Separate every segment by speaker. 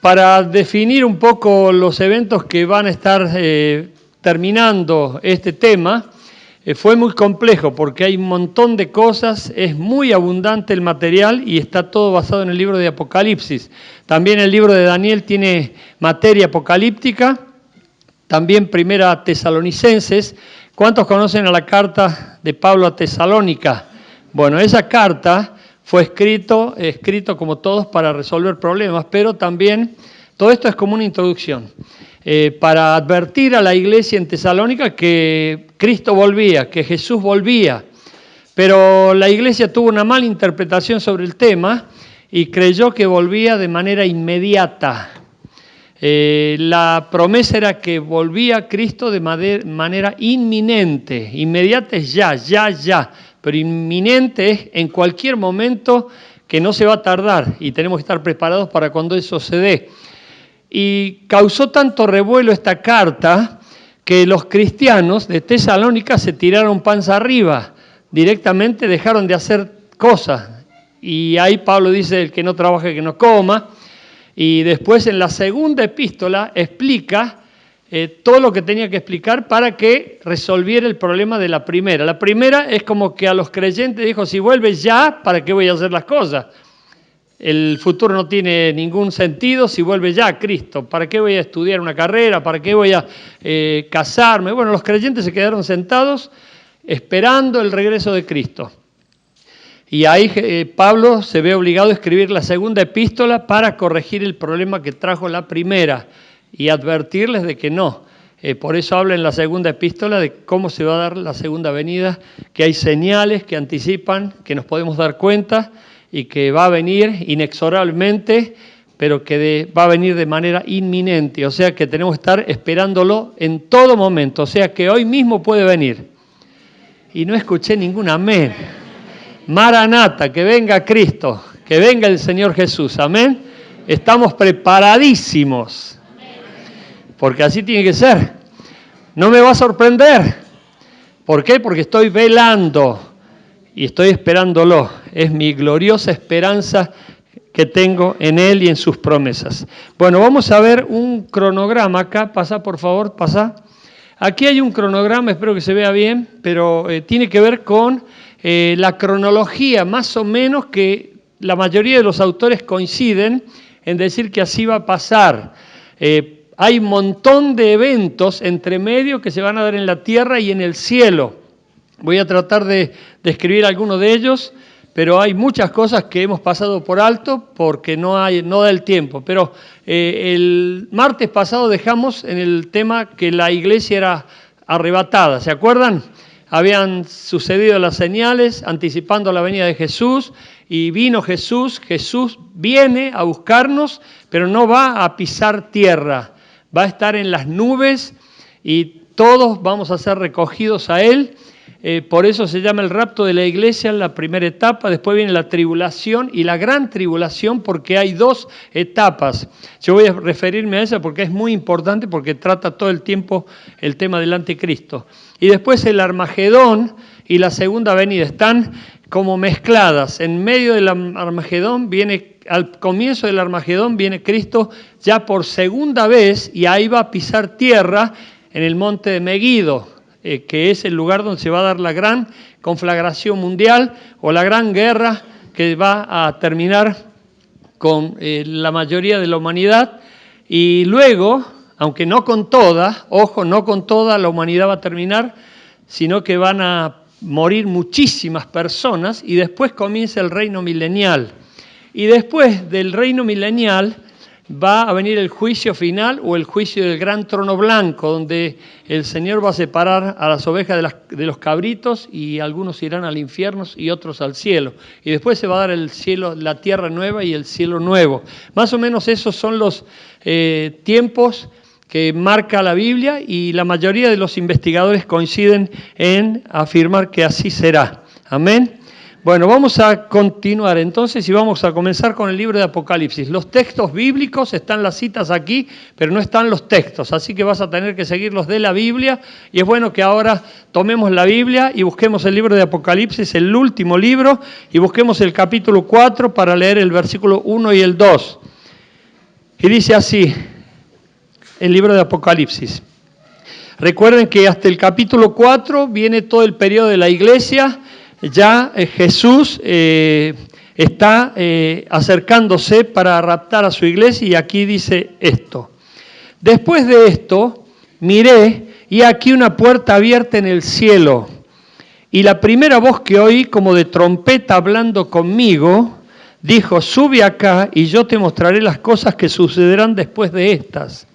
Speaker 1: Para definir un poco los eventos que van a estar terminando este tema, fue muy complejo porque hay un montón de cosas, es muy abundante el material y está todo basado en el libro de Apocalipsis. También el libro de Daniel tiene materia apocalíptica, también Primera Tesalonicenses. ¿Cuántos conocen a la carta de Pablo a Tesalónica? Bueno, esa carta fue escrito como todos para resolver problemas, pero también todo esto es como una introducción. Para advertir a la iglesia en Tesalónica que Cristo volvía, que Jesús volvía. Pero la iglesia tuvo una mala interpretación sobre el tema y creyó que volvía de manera inmediata. La promesa era que volvía Cristo de manera inminente. Inmediata es ya. Pero inminente es en cualquier momento, que no se va a tardar y tenemos que estar preparados para cuando eso se dé. Y causó tanto revuelo esta carta que los cristianos de Tesalónica se tiraron panza arriba, directamente dejaron de hacer cosas. Y ahí Pablo dice, el que no trabaje, que no coma. Y después en la segunda epístola explica todo lo que tenía que explicar para que resolviera el problema de la primera. La primera es como que a los creyentes dijo, si vuelves ya, ¿para qué voy a hacer las cosas? El futuro no tiene ningún sentido si vuelve ya a Cristo. ¿Para qué voy a estudiar una carrera? ¿Para qué voy a casarme? Bueno, los creyentes se quedaron sentados esperando el regreso de Cristo. Y ahí Pablo se ve obligado a escribir la segunda epístola para corregir el problema que trajo la primera y advertirles de que no. Por eso habla en la segunda epístola de cómo se va a dar la segunda venida, que hay señales que anticipan, que nos podemos dar cuenta, y que va a venir inexorablemente, pero que va a venir de manera inminente. O sea que tenemos que estar esperándolo en todo momento. O sea que hoy mismo puede venir. Y no escuché ningún amén. Maranata, que venga Cristo, que venga el Señor Jesús. Amén. Estamos preparadísimos. Porque así tiene que ser. No me va a sorprender. ¿Por qué? Porque estoy velando. Y estoy esperándolo. Es mi gloriosa esperanza que tengo en Él y en sus promesas. Bueno, vamos a ver un cronograma acá. Pasa, por favor, pasa. Aquí hay un cronograma, espero que se vea bien, pero tiene que ver con la cronología, más o menos, que la mayoría de los autores coinciden en decir que así va a pasar. Hay un montón de eventos entre medio que se van a dar en la tierra y en el cielo. Voy a tratar de describir algunos de ellos, pero hay muchas cosas que hemos pasado por alto porque no da el tiempo. Pero el martes pasado dejamos en el tema que la iglesia era arrebatada, ¿se acuerdan? Habían sucedido las señales anticipando la venida de Jesús y vino Jesús. Jesús viene a buscarnos, pero no va a pisar tierra, va a estar en las nubes y todos vamos a ser recogidos a Él. Por eso se llama el rapto de la iglesia en la primera etapa, después viene la tribulación y la gran tribulación porque hay dos etapas. Yo voy a referirme a esa porque es muy importante porque trata todo el tiempo el tema del anticristo. Y después el Armagedón y la segunda venida están como mezcladas. En medio del Armagedón al comienzo del Armagedón viene Cristo ya por segunda vez y ahí va a pisar tierra en el monte de Meguido, que es el lugar donde se va a dar la gran conflagración mundial o la gran guerra que va a terminar con la mayoría de la humanidad. Y luego, aunque no con toda, ojo, no con toda la humanidad va a terminar, sino que van a morir muchísimas personas y después comienza el reino milenial. Y después del reino milenial va a venir el juicio final o el juicio del gran trono blanco, donde el Señor va a separar a las ovejas de los cabritos y algunos irán al infierno y otros al cielo. Y después se va a dar el cielo, la tierra nueva y el cielo nuevo. Más o menos esos son los tiempos que marca la Biblia y la mayoría de los investigadores coinciden en afirmar que así será. Amén. Bueno, vamos a continuar entonces y vamos a comenzar con el libro de Apocalipsis. Los textos bíblicos, están las citas aquí, pero no están los textos, así que vas a tener que seguirlos de la Biblia y es bueno que ahora tomemos la Biblia y busquemos el libro de Apocalipsis, el último libro, y busquemos el capítulo 4 para leer el versículo 1 y el 2. Y dice así, el libro de Apocalipsis. Recuerden que hasta el capítulo 4 viene todo el periodo de la iglesia. Ya Jesús está acercándose para raptar a su iglesia y aquí dice esto. Después de esto, miré y aquí una puerta abierta en el cielo. Y la primera voz que oí como de trompeta hablando conmigo, dijo, sube acá y yo te mostraré las cosas que sucederán después de estas.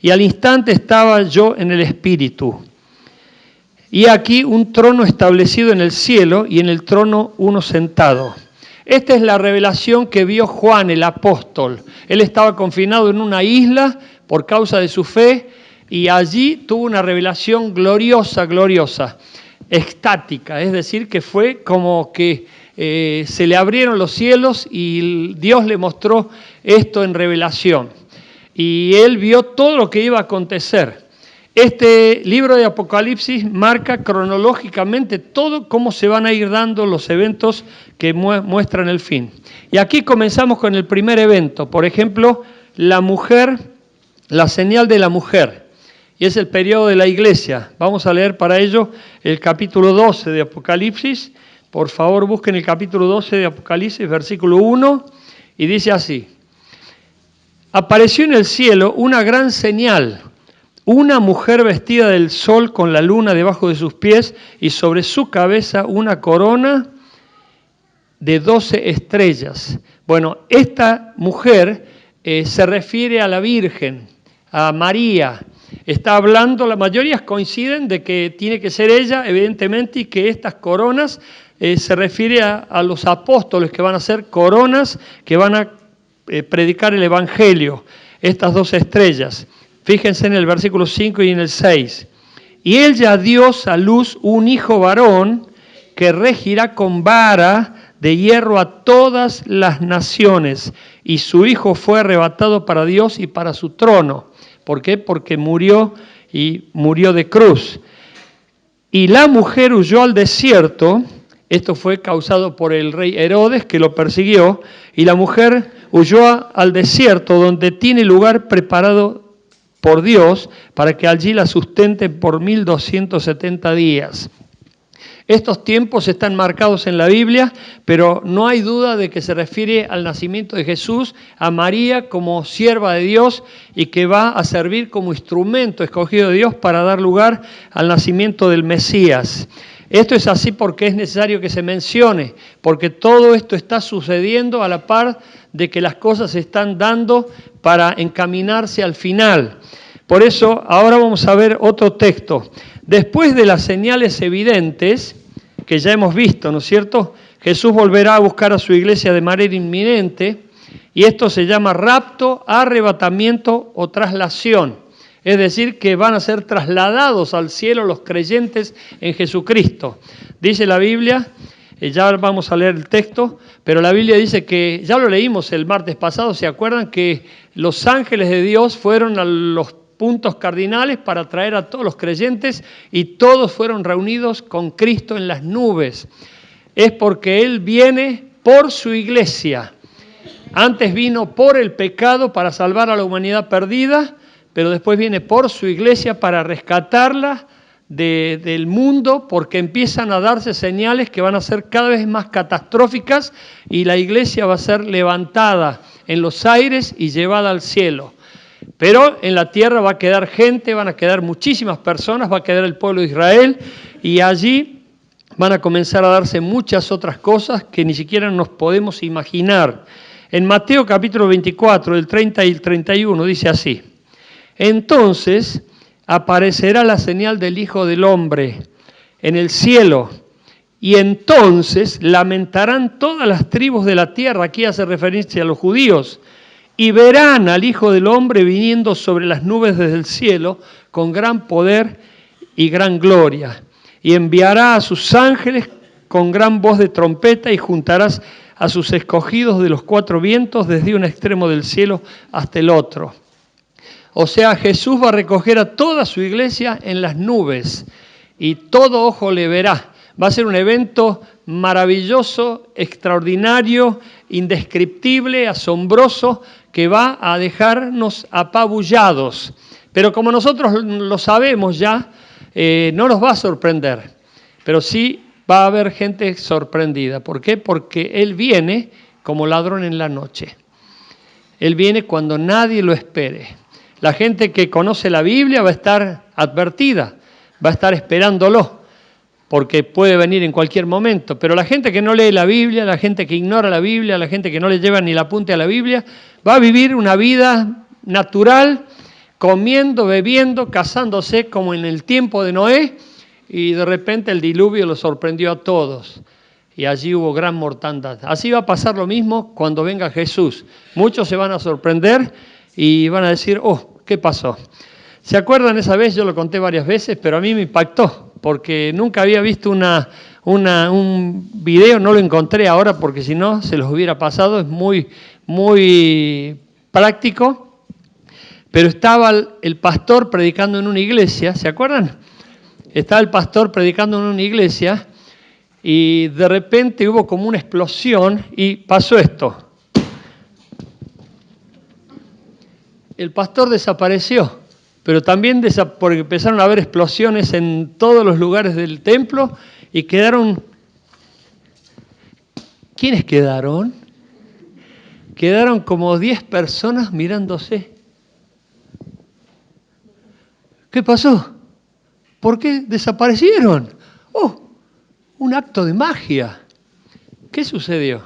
Speaker 1: Y al instante estaba yo en el Espíritu. Y aquí un trono establecido en el cielo y en el trono uno sentado. Esta es la revelación que vio Juan el apóstol. Él estaba confinado en una isla por causa de su fe y allí tuvo una revelación gloriosa, extática. Es decir, que fue como que se le abrieron los cielos y Dios le mostró esto en revelación. Y él vio todo lo que iba a acontecer. Este libro de Apocalipsis marca cronológicamente todo cómo se van a ir dando los eventos que muestran el fin. Y aquí comenzamos con el primer evento, por ejemplo, la mujer, la señal de la mujer. Y es el periodo de la iglesia. Vamos a leer para ello el capítulo 12 de Apocalipsis. Por favor, busquen el capítulo 12 de Apocalipsis, versículo 1, y dice así. Apareció en el cielo una gran señal, una mujer vestida del sol con la luna debajo de sus pies y sobre su cabeza una corona de 12 estrellas. Bueno, esta mujer se refiere a la Virgen, a María. Está hablando, la mayoría coinciden de que tiene que ser ella, evidentemente, y que estas coronas se refiere a los apóstoles que van a ser coronas, que van a predicar el Evangelio, estas 2 estrellas. Fíjense en el versículo 5 y en el 6. Y ella dio a luz un hijo varón que regirá con vara de hierro a todas las naciones. Y su hijo fue arrebatado para Dios y para su trono. ¿Por qué? Porque murió de cruz. Y la mujer huyó al desierto. Esto fue causado por el rey Herodes, que lo persiguió, y la mujer huyó al desierto, donde tiene lugar preparado por Dios, para que allí la sustenten por 1270 días. Estos tiempos están marcados en la Biblia, pero no hay duda de que se refiere al nacimiento de Jesús, a María como sierva de Dios y que va a servir como instrumento escogido de Dios para dar lugar al nacimiento del Mesías. Esto es así porque es necesario que se mencione, porque todo esto está sucediendo a la par de que las cosas se están dando para encaminarse al final. Por eso, ahora vamos a ver otro texto. Después de las señales evidentes, que ya hemos visto, ¿no es cierto? Jesús volverá a buscar a su iglesia de manera inminente, y esto se llama rapto, arrebatamiento o traslación. Es decir, que van a ser trasladados al cielo los creyentes en Jesucristo. Dice la Biblia, ya vamos a leer el texto, pero la Biblia dice que, ya lo leímos el martes pasado, ¿se acuerdan? Que los ángeles de Dios fueron a los puntos cardinales para traer a todos los creyentes y todos fueron reunidos con Cristo en las nubes. Es porque Él viene por su iglesia. Antes vino por el pecado para salvar a la humanidad perdida, pero después viene por su iglesia para rescatarla del mundo, porque empiezan a darse señales que van a ser cada vez más catastróficas y la iglesia va a ser levantada en los aires y llevada al cielo. Pero en la tierra va a quedar gente, van a quedar muchísimas personas, va a quedar el pueblo de Israel y allí van a comenzar a darse muchas otras cosas que ni siquiera nos podemos imaginar. En Mateo capítulo 24, del 30 y el 31 dice así. Entonces aparecerá la señal del Hijo del Hombre en el cielo y entonces lamentarán todas las tribus de la tierra, aquí hace referencia a los judíos, y verán al Hijo del Hombre viniendo sobre las nubes desde el cielo con gran poder y gran gloria. Y enviará a sus ángeles con gran voz de trompeta y juntarás a sus escogidos de los 4 vientos desde un extremo del cielo hasta el otro. O sea, Jesús va a recoger a toda su iglesia en las nubes y todo ojo le verá. Va a ser un evento maravilloso, extraordinario, indescriptible, asombroso, que va a dejarnos apabullados. Pero como nosotros lo sabemos ya, no nos va a sorprender. Pero sí va a haber gente sorprendida. ¿Por qué? Porque Él viene como ladrón en la noche. Él viene cuando nadie lo espere. La gente que conoce la Biblia va a estar advertida, va a estar esperándolo, porque puede venir en cualquier momento. Pero la gente que no lee la Biblia, la gente que ignora la Biblia, la gente que no le lleva ni la punta a la Biblia, va a vivir una vida natural, comiendo, bebiendo, casándose como en el tiempo de Noé, y de repente el diluvio los sorprendió a todos. Y allí hubo gran mortandad. Así va a pasar lo mismo cuando venga Jesús. Muchos se van a sorprender y van a decir, oh, ¿qué pasó? ¿Se acuerdan esa vez? Yo lo conté varias veces, pero a mí me impactó, porque nunca había visto un video, no lo encontré ahora porque si no se los hubiera pasado, es muy práctico, pero estaba el pastor predicando en una iglesia, ¿se acuerdan? Estaba el pastor predicando en una iglesia y de repente hubo como una explosión y pasó esto. El pastor desapareció, pero también porque empezaron a haber explosiones en todos los lugares del templo y quedaron... ¿Quiénes quedaron? Quedaron como 10 personas mirándose. ¿Qué pasó? ¿Por qué desaparecieron? ¡Oh! Un acto de magia. ¿Qué sucedió?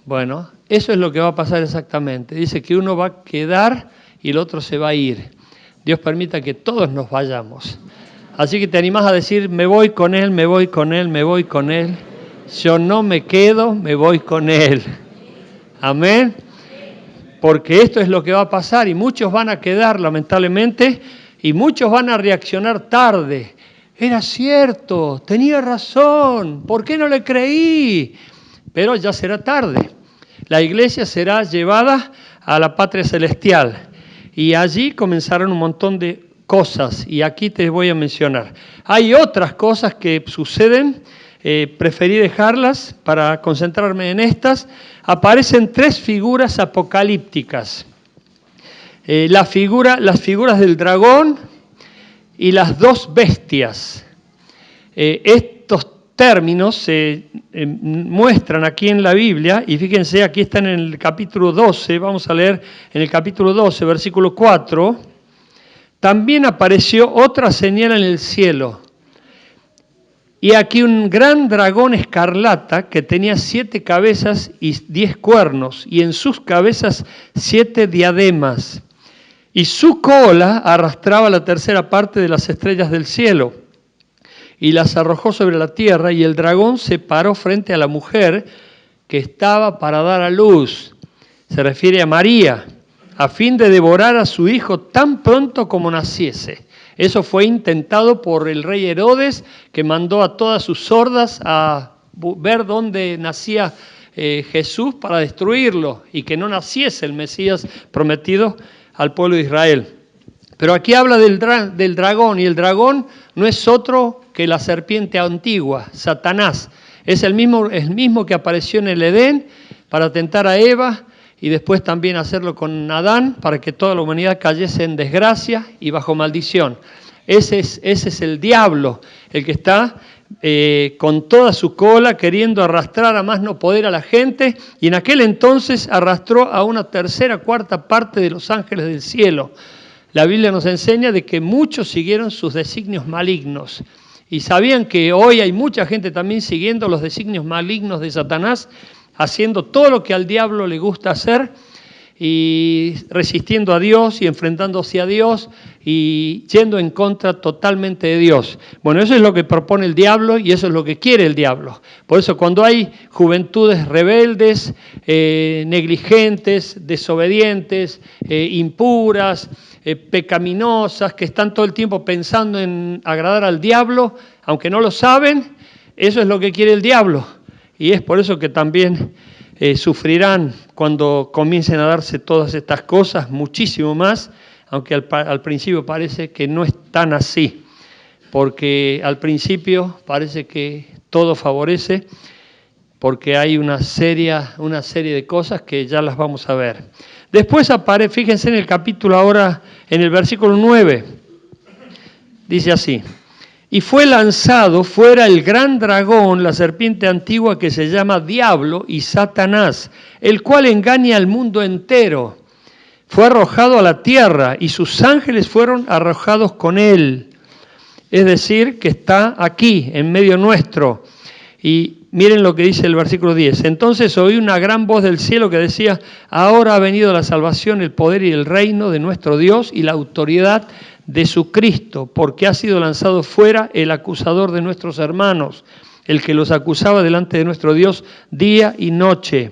Speaker 1: Bueno, eso es lo que va a pasar exactamente. Dice que uno va a quedar y el otro se va a ir. Dios permita que todos nos vayamos. Así que te animás a decir, me voy con Él, me voy con Él, me voy con Él. Yo no me quedo, me voy con Él. Amén. Porque esto es lo que va a pasar y muchos van a quedar, lamentablemente, y muchos van a reaccionar tarde. Era cierto, tenía razón, ¿por qué no le creí? Pero ya será tarde. La iglesia será llevada a la patria celestial y allí comenzaron un montón de cosas y aquí te voy a mencionar. Hay otras cosas que suceden, preferí dejarlas para concentrarme en estas. Aparecen 3 figuras apocalípticas. Las figuras del dragón y las 2 bestias. Estos términos se muestran aquí en la Biblia, y fíjense, aquí están en el capítulo 12, vamos a leer en el capítulo 12, versículo 4, también apareció otra señal en el cielo, y aquí un gran dragón escarlata que tenía 7 cabezas y 10 cuernos, y en sus cabezas 7 diademas, y su cola arrastraba la 3ª parte de las estrellas del cielo, y las arrojó sobre la tierra, y el dragón se paró frente a la mujer que estaba para dar a luz. Se refiere a María, a fin de devorar a su hijo tan pronto como naciese. Eso fue intentado por el rey Herodes, que mandó a todas sus sordas a ver dónde nacía Jesús para destruirlo, y que no naciese el Mesías prometido al pueblo de Israel. Pero aquí habla del dragón, y el dragón no es otro que la serpiente antigua, Satanás. Es el mismo que apareció en el Edén para tentar a Eva y después también hacerlo con Adán para que toda la humanidad cayese en desgracia y bajo maldición. Ese es el diablo, el que está con toda su cola queriendo arrastrar a más no poder a la gente, y en aquel entonces arrastró a una 3/4 parte de los ángeles del cielo. La Biblia nos enseña de que muchos siguieron sus designios malignos. Y sabían que hoy hay mucha gente también siguiendo los designios malignos de Satanás, haciendo todo lo que al diablo le gusta hacer y resistiendo a Dios y enfrentándose a Dios y yendo en contra totalmente de Dios. Bueno, eso es lo que propone el diablo y eso es lo que quiere el diablo. Por eso cuando hay juventudes rebeldes, negligentes, desobedientes, impuras, pecaminosas, que están todo el tiempo pensando en agradar al diablo, aunque no lo saben, eso es lo que quiere el diablo. Y es por eso que también sufrirán cuando comiencen a darse todas estas cosas, muchísimo más, aunque al principio parece que no es tan así, porque al principio parece que todo favorece, porque hay una serie de cosas que ya las vamos a ver. Después aparece, fíjense en el capítulo ahora, en el versículo 9, dice así: y fue lanzado fuera el gran dragón, la serpiente antigua que se llama Diablo y Satanás, el cual engaña al mundo entero. Fue arrojado a la tierra y sus ángeles fueron arrojados con él. Es decir, que está aquí, en medio nuestro. Y miren lo que dice el versículo 10. Entonces oí una gran voz del cielo que decía: ahora ha venido la salvación, el poder y el reino de nuestro Dios y la autoridad de su Cristo, porque ha sido lanzado fuera el acusador de nuestros hermanos, el que los acusaba delante de nuestro Dios día y noche.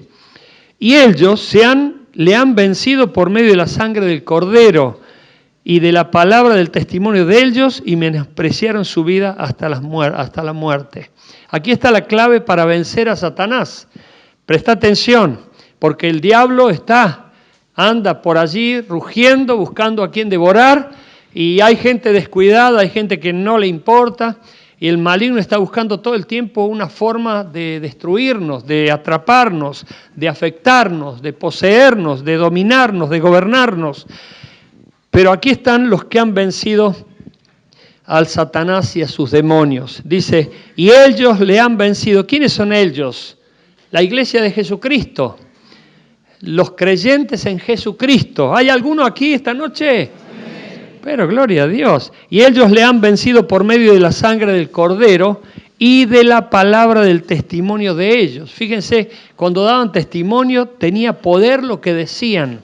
Speaker 1: Y ellos le han vencido por medio de la sangre del Cordero y de la palabra del testimonio de ellos, y menospreciaron su vida hasta la muerte. Aquí está la clave para vencer a Satanás. Presta atención, porque el diablo anda por allí rugiendo, buscando a quien devorar, y hay gente descuidada, hay gente que no le importa, y el maligno está buscando todo el tiempo una forma de destruirnos, de atraparnos, de afectarnos, de poseernos, de dominarnos, de gobernarnos. Pero aquí están los que han vencido al Satanás y a sus demonios. Dice, y ellos le han vencido. ¿Quiénes son ellos? La iglesia de Jesucristo, los creyentes en Jesucristo. ¿Hay alguno aquí esta noche? Pero gloria a Dios. Y ellos le han vencido por medio de la sangre del Cordero y de la palabra del testimonio de ellos. Fíjense, cuando daban testimonio tenía poder lo que decían.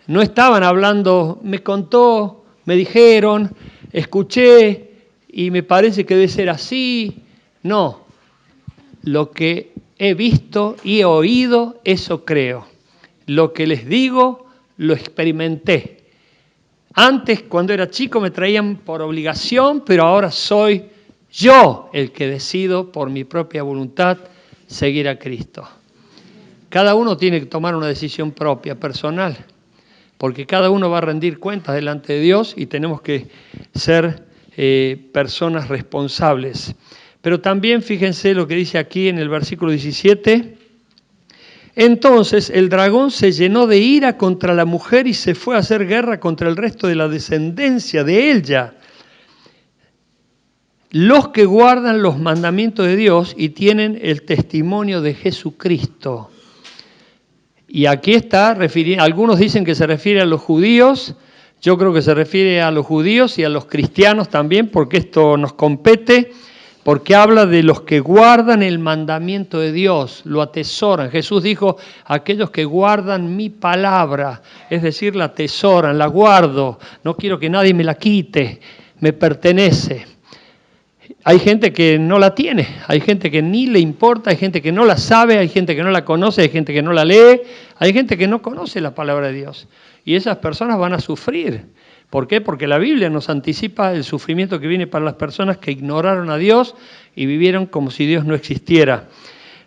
Speaker 1: No estaban hablando, me contó, me dijeron, escuché y me parece que debe ser así. No, lo que he visto y he oído, eso creo. Lo que les digo, lo experimenté. Antes, cuando era chico, me traían por obligación, pero ahora soy yo el que decido por mi propia voluntad seguir a Cristo. Cada uno tiene que tomar una decisión propia, personal, porque cada uno va a rendir cuentas delante de Dios y tenemos que ser personas responsables. Pero también fíjense lo que dice aquí en el versículo 17. Entonces el dragón se llenó de ira contra la mujer y se fue a hacer guerra contra el resto de la descendencia de ella, los que guardan los mandamientos de Dios y tienen el testimonio de Jesucristo. Y aquí está, algunos dicen que se refiere a los judíos, yo creo que se refiere a los judíos y a los cristianos también, porque esto nos compete, porque habla de los que guardan el mandamiento de Dios, lo atesoran. Jesús dijo, aquellos que guardan mi palabra, es decir, la atesoran, la guardo, no quiero que nadie me la quite, me pertenece. Hay gente que no la tiene, hay gente que ni le importa, hay gente que no la sabe, hay gente que no la conoce, hay gente que no la lee, hay gente que no conoce la palabra de Dios. Y esas personas van a sufrir. ¿Por qué? Porque la Biblia nos anticipa el sufrimiento que viene para las personas que ignoraron a Dios y vivieron como si Dios no existiera.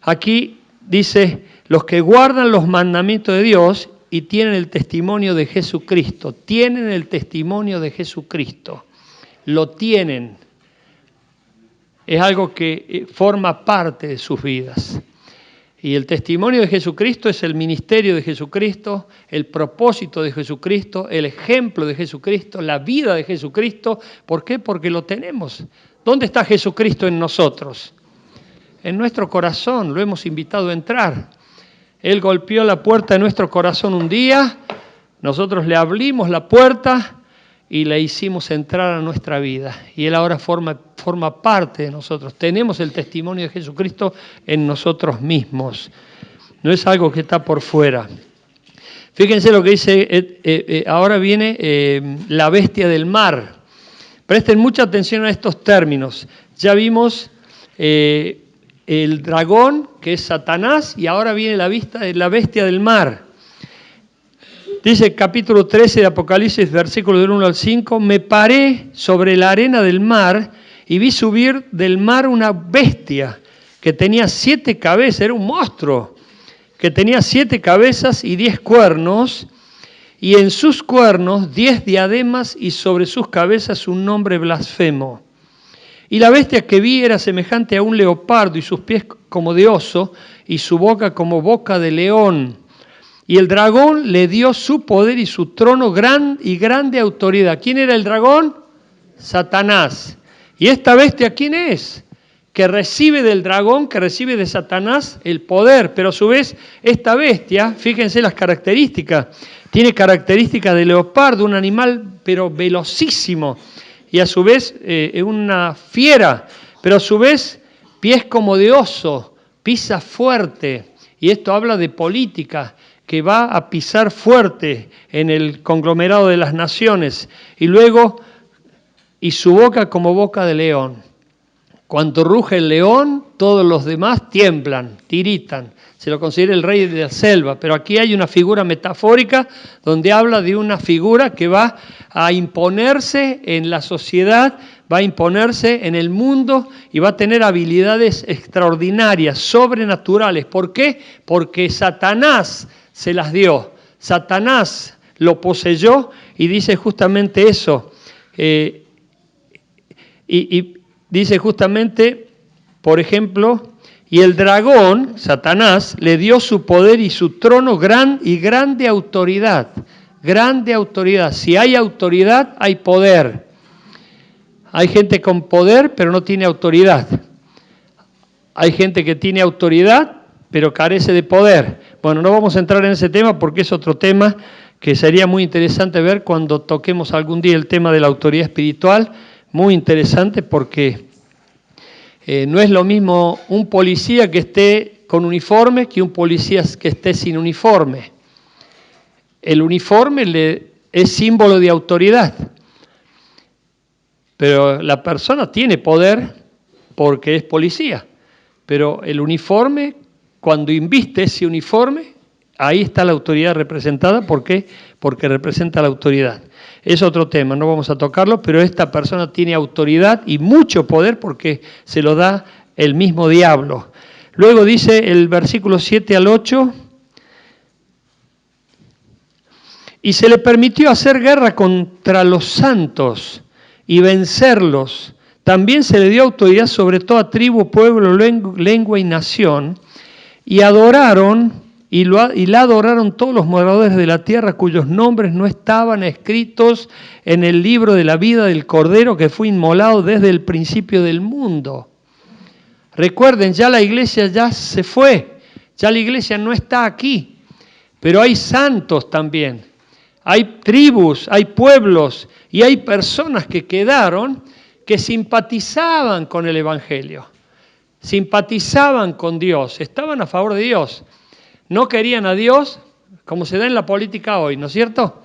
Speaker 1: Aquí dice, los que guardan los mandamientos de Dios y tienen el testimonio de Jesucristo. Tienen el testimonio de Jesucristo. Lo tienen. Es algo que forma parte de sus vidas. Y el testimonio de Jesucristo es el ministerio de Jesucristo, el propósito de Jesucristo, el ejemplo de Jesucristo, la vida de Jesucristo. ¿Por qué? Porque lo tenemos. ¿Dónde está Jesucristo en nosotros? En nuestro corazón, lo hemos invitado a entrar. Él golpeó la puerta de nuestro corazón un día, nosotros le abrimos la puerta y le hicimos entrar a nuestra vida. Y Él ahora forma parte de nosotros. Tenemos el testimonio de Jesucristo en nosotros mismos. No es algo que está por fuera. Fíjense lo que dice, ahora viene la bestia del mar. Presten mucha atención a estos términos. Ya vimos el dragón, que es Satanás, y ahora viene la bestia del mar. Dice el capítulo 13 de Apocalipsis, versículo del 1 al 5, me paré sobre la arena del mar y vi subir del mar una bestia que tenía 7 cabezas, era un monstruo, que tenía 7 cabezas y 10 cuernos, y en sus cuernos 10 diademas y sobre sus cabezas un nombre blasfemo. Y la bestia que vi era semejante a un leopardo, y sus pies como de oso, y su boca como boca de león. Y el dragón le dio su poder y su trono y grande autoridad. ¿Quién era el dragón? Satanás. ¿Y esta bestia quién es? Que recibe del dragón, que recibe de Satanás el poder. Pero a su vez, esta bestia, fíjense las características, tiene características de leopardo, un animal pero velocísimo. Y a su vez es una fiera, pero a su vez pies como de oso, pisa fuerte. Y esto habla de política, que va a pisar fuerte en el conglomerado de las naciones. Y luego, y su boca como boca de león. Cuando ruge el león, todos los demás tiemblan, tiritan. Se lo considera el rey de la selva, pero aquí hay una figura metafórica donde habla de una figura que va a imponerse en la sociedad, va a imponerse en el mundo y va a tener habilidades extraordinarias, sobrenaturales. ¿Por qué? Porque Satanás se las dio. Satanás lo poseyó y dice justamente eso. Dice justamente, por ejemplo, y el dragón, Satanás, le dio su poder y su trono y grande autoridad. Grande autoridad. Si hay autoridad, hay poder. Hay gente con poder, pero no tiene autoridad. Hay gente que tiene autoridad, pero carece de poder. Bueno, no vamos a entrar en ese tema porque es otro tema que sería muy interesante ver cuando toquemos algún día el tema de la autoridad espiritual. Muy interesante porque no es lo mismo un policía que esté con uniforme que un policía que esté sin uniforme. El uniforme es símbolo de autoridad, pero la persona tiene poder porque es policía. Pero el uniforme, cuando inviste ese uniforme, ahí está la autoridad representada. ¿Por qué? Porque representa la autoridad. Es otro tema, no vamos a tocarlo, pero esta persona tiene autoridad y mucho poder porque se lo da el mismo diablo. Luego dice el versículo 7 al 8, y se le permitió hacer guerra contra los santos y vencerlos. También se le dio autoridad sobre toda tribu, pueblo, lengua y nación, y adoraron. Y la adoraron todos los moradores de la tierra cuyos nombres no estaban escritos en el libro de la vida del Cordero que fue inmolado desde el principio del mundo. Recuerden, ya la iglesia ya se fue, ya la iglesia no está aquí, pero hay santos también, hay tribus, hay pueblos y hay personas que quedaron que simpatizaban con el Evangelio, simpatizaban con Dios, estaban a favor de Dios. No querían a Dios, como se da en la política hoy, ¿no es cierto?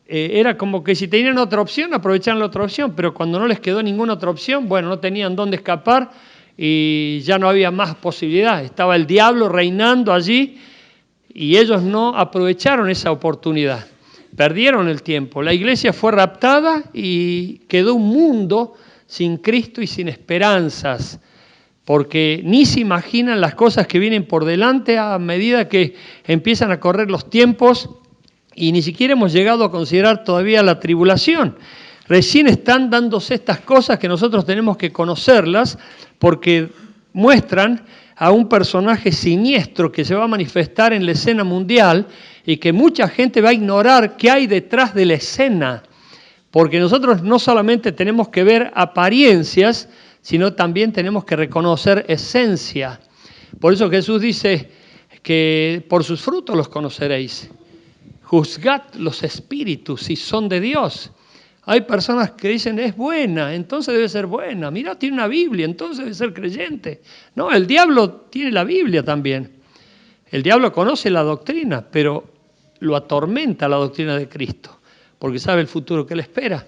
Speaker 1: Era como que si tenían otra opción, aprovechaban la otra opción, pero cuando no les quedó ninguna otra opción, bueno, no tenían dónde escapar y ya no había más posibilidad. Estaba el diablo reinando allí y ellos no aprovecharon esa oportunidad. Perdieron el tiempo. La iglesia fue raptada y quedó un mundo sin Cristo y sin esperanzas, porque ni se imaginan las cosas que vienen por delante a medida que empiezan a correr los tiempos y ni siquiera hemos llegado a considerar todavía la tribulación. Recién están dándose estas cosas que nosotros tenemos que conocerlas porque muestran a un personaje siniestro que se va a manifestar en la escena mundial y que mucha gente va a ignorar qué hay detrás de la escena, porque nosotros no solamente tenemos que ver apariencias, sino también tenemos que reconocer esencia. Por eso Jesús dice que por sus frutos los conoceréis. Juzgad los espíritus si son de Dios. Hay personas que dicen, es buena, entonces debe ser buena. Mira, tiene una Biblia, entonces debe ser creyente. No, el diablo tiene la Biblia también. El diablo conoce la doctrina, pero lo atormenta la doctrina de Cristo, porque sabe el futuro que le espera.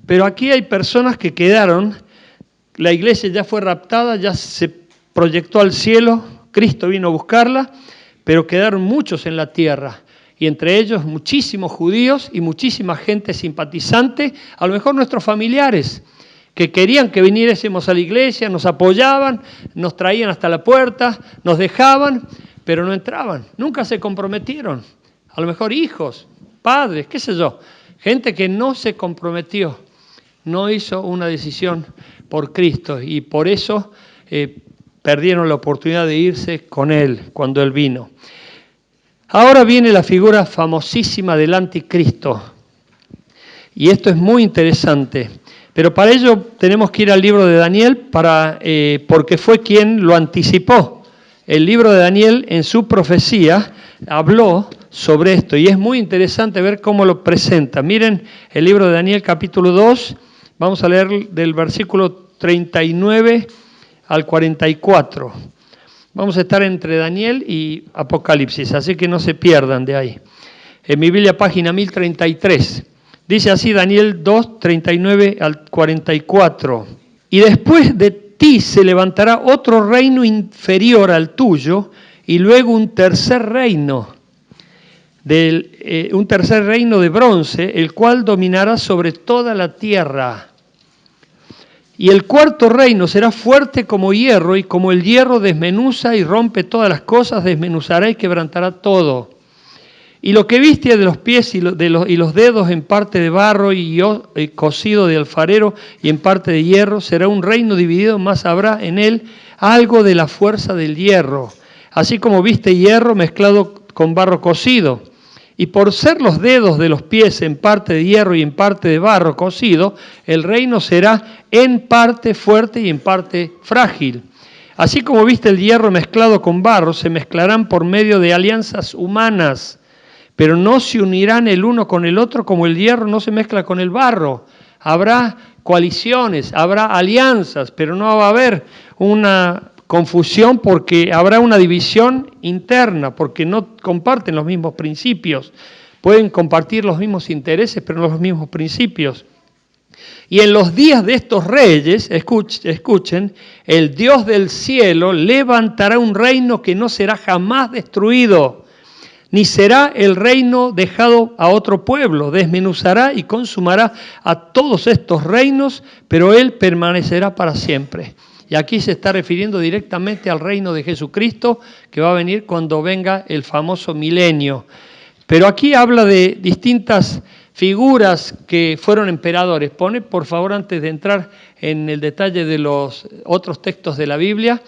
Speaker 1: Pero aquí hay personas que quedaron. La iglesia ya fue raptada, ya se proyectó al cielo, Cristo vino a buscarla, pero quedaron muchos en la tierra, y entre ellos muchísimos judíos y muchísima gente simpatizante, a lo mejor nuestros familiares, que querían que viniésemos a la iglesia, nos apoyaban, nos traían hasta la puerta, nos dejaban, pero no entraban, nunca se comprometieron. A lo mejor hijos, padres, qué sé yo, gente que no se comprometió. no hizo una decisión por Cristo y por eso perdieron la oportunidad de irse con Él cuando Él vino. Ahora viene la figura famosísima del anticristo. Y esto es muy interesante. Pero para ello tenemos que ir al libro de Daniel porque fue quien lo anticipó. El libro de Daniel en su profecía habló sobre esto y es muy interesante ver cómo lo presenta. Miren el libro de Daniel capítulo 2, vamos a leer del versículo 39 al 44. Vamos a estar entre Daniel y Apocalipsis, así que no se pierdan de ahí. En mi Biblia, página 1033. Dice así Daniel 2, 39 al 44. Y después de ti se levantará otro reino inferior al tuyo, y luego un tercer reino de bronce, el cual dominará sobre toda la tierra. Y el cuarto reino será fuerte como hierro, y como el hierro desmenuza y rompe todas las cosas, desmenuzará y quebrantará todo. Y lo que viste de los pies y los dedos en parte de barro y cocido de alfarero y en parte de hierro, será un reino dividido, mas habrá en él algo de la fuerza del hierro. Así como viste hierro mezclado con barro cocido. Y por ser los dedos de los pies en parte de hierro y en parte de barro cocido, el reino será en parte fuerte y en parte frágil. Así como viste el hierro mezclado con barro, se mezclarán por medio de alianzas humanas, pero no se unirán el uno con el otro como el hierro no se mezcla con el barro. Habrá coaliciones, habrá alianzas, pero no va a haber una confusión porque habrá una división interna, porque no comparten los mismos principios. Pueden compartir los mismos intereses, pero no los mismos principios. Y en los días de estos reyes, escuchen, el Dios del cielo levantará un reino que no será jamás destruido, ni será el reino dejado a otro pueblo. Desmenuzará y consumará a todos estos reinos, pero Él permanecerá para siempre. Y aquí se está refiriendo directamente al reino de Jesucristo, que va a venir cuando venga el famoso milenio. Pero aquí habla de distintas figuras que fueron emperadores. Pone, por favor, antes de entrar en el detalle de los otros textos de la Biblia,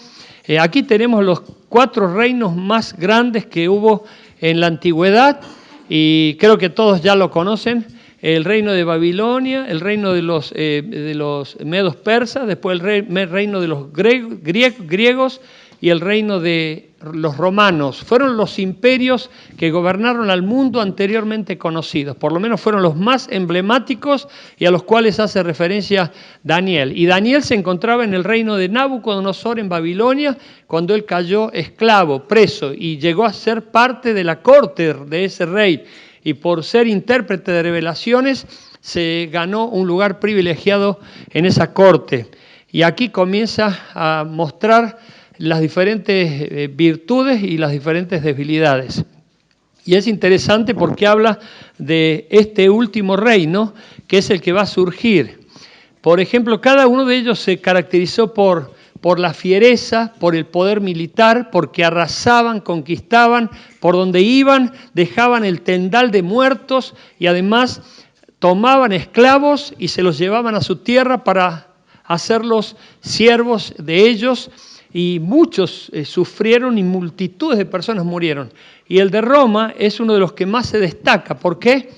Speaker 1: aquí tenemos los 4 reinos más grandes que hubo en la antigüedad, y creo que todos ya lo conocen: el reino de Babilonia, el reino de los medos persas, después el reino de los griegos y el reino de los romanos. Fueron los imperios que gobernaron al mundo anteriormente conocidos, por lo menos fueron los más emblemáticos y a los cuales hace referencia Daniel. Y Daniel se encontraba en el reino de Nabucodonosor en Babilonia cuando él cayó esclavo, preso, y llegó a ser parte de la corte de ese rey. Y por ser intérprete de revelaciones se ganó un lugar privilegiado en esa corte. Y aquí comienza a mostrar las diferentes virtudes y las diferentes debilidades. Y es interesante porque habla de este último reino, que es el que va a surgir. Por ejemplo, cada uno de ellos se caracterizó por la fiereza, por el poder militar, porque arrasaban, conquistaban, por donde iban, dejaban el tendal de muertos y además tomaban esclavos y se los llevaban a su tierra para hacerlos siervos de ellos. Y muchos sufrieron y multitudes de personas murieron. Y el de Roma es uno de los que más se destaca. ¿Por qué?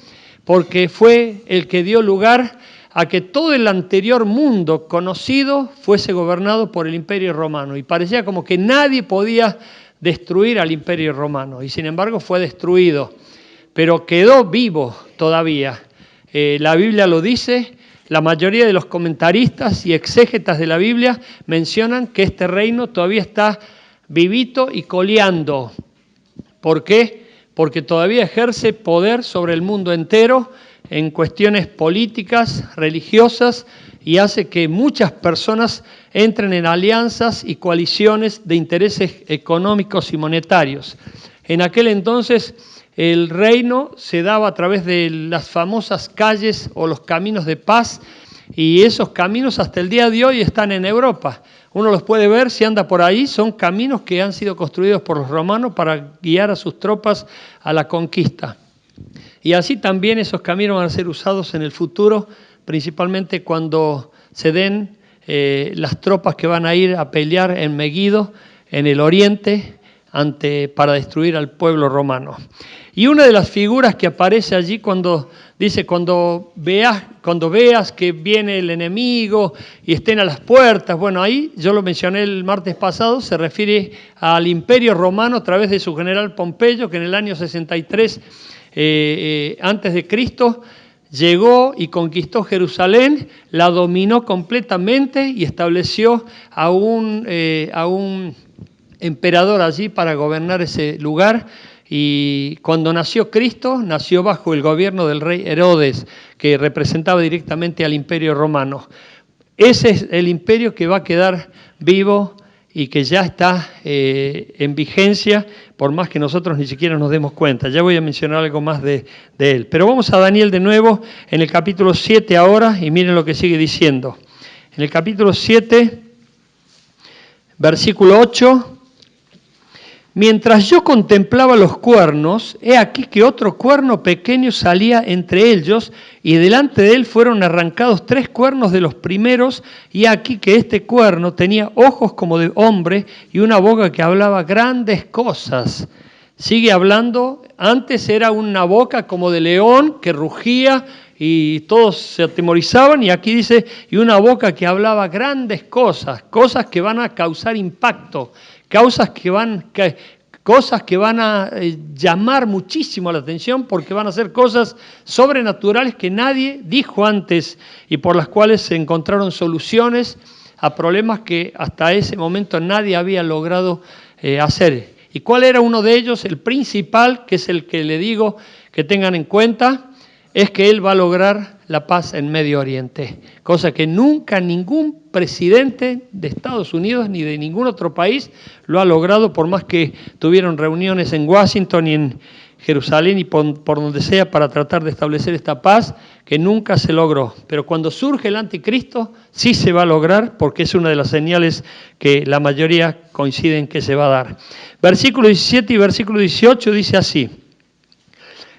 Speaker 1: Porque fue el que dio lugar a que todo el anterior mundo conocido fuese gobernado por el Imperio Romano. Y parecía como que nadie podía destruir al Imperio Romano. Y sin embargo fue destruido. Pero quedó vivo todavía. La Biblia lo dice. La mayoría de los comentaristas y exégetas de la Biblia mencionan que este reino todavía está vivito y coleando. ¿Por qué? Porque todavía ejerce poder sobre el mundo entero en cuestiones políticas, religiosas, y hace que muchas personas entren en alianzas y coaliciones de intereses económicos y monetarios. En aquel entonces el reino se daba a través de las famosas calles o los caminos de paz, y esos caminos hasta el día de hoy están en Europa. Uno los puede ver si anda por ahí, son caminos que han sido construidos por los romanos para guiar a sus tropas a la conquista. Y así también esos caminos van a ser usados en el futuro principalmente cuando se den las tropas que van a ir a pelear en Megiddo, en el oriente, para destruir al pueblo romano. Y una de las figuras que aparece allí cuando dice, cuando veas que viene el enemigo y estén a las puertas, bueno, ahí yo lo mencioné el martes pasado, se refiere al Imperio Romano a través de su general Pompeyo, que en el año 63 antes de Cristo llegó y conquistó Jerusalén, la dominó completamente y estableció a un emperador allí para gobernar ese lugar. Y cuando nació Cristo, nació bajo el gobierno del rey Herodes, que representaba directamente al Imperio Romano. Ese es el imperio que va a quedar vivo y que ya está en vigencia, por más que nosotros ni siquiera nos demos cuenta. Ya voy a mencionar algo más de él. Pero vamos a Daniel de nuevo, en el capítulo 7 ahora, y miren lo que sigue diciendo. En el capítulo 7, versículo 8... Mientras yo contemplaba los cuernos, he aquí que otro cuerno pequeño salía entre ellos, y delante de él fueron arrancados 3 cuernos de los primeros, y aquí que este cuerno tenía ojos como de hombre y una boca que hablaba grandes cosas. Sigue hablando, antes era una boca como de león que rugía y todos se atemorizaban, y aquí dice, y una boca que hablaba grandes cosas, cosas que van a causar impacto, cosas que van a llamar muchísimo la atención, porque van a ser cosas sobrenaturales que nadie dijo antes y por las cuales se encontraron soluciones a problemas que hasta ese momento nadie había logrado hacer. ¿Y cuál era uno de ellos? El principal, que es el que le digo que tengan en cuenta, es que él va a lograr la paz en Medio Oriente, cosa que nunca ningún presidente de Estados Unidos ni de ningún otro país lo ha logrado, por más que tuvieron reuniones en Washington y en Jerusalén y por donde sea para tratar de establecer esta paz, que nunca se logró. Pero cuando surge el anticristo, sí se va a lograr, porque es una de las señales que la mayoría coinciden que se va a dar. Versículo 17 y versículo 18 dice así: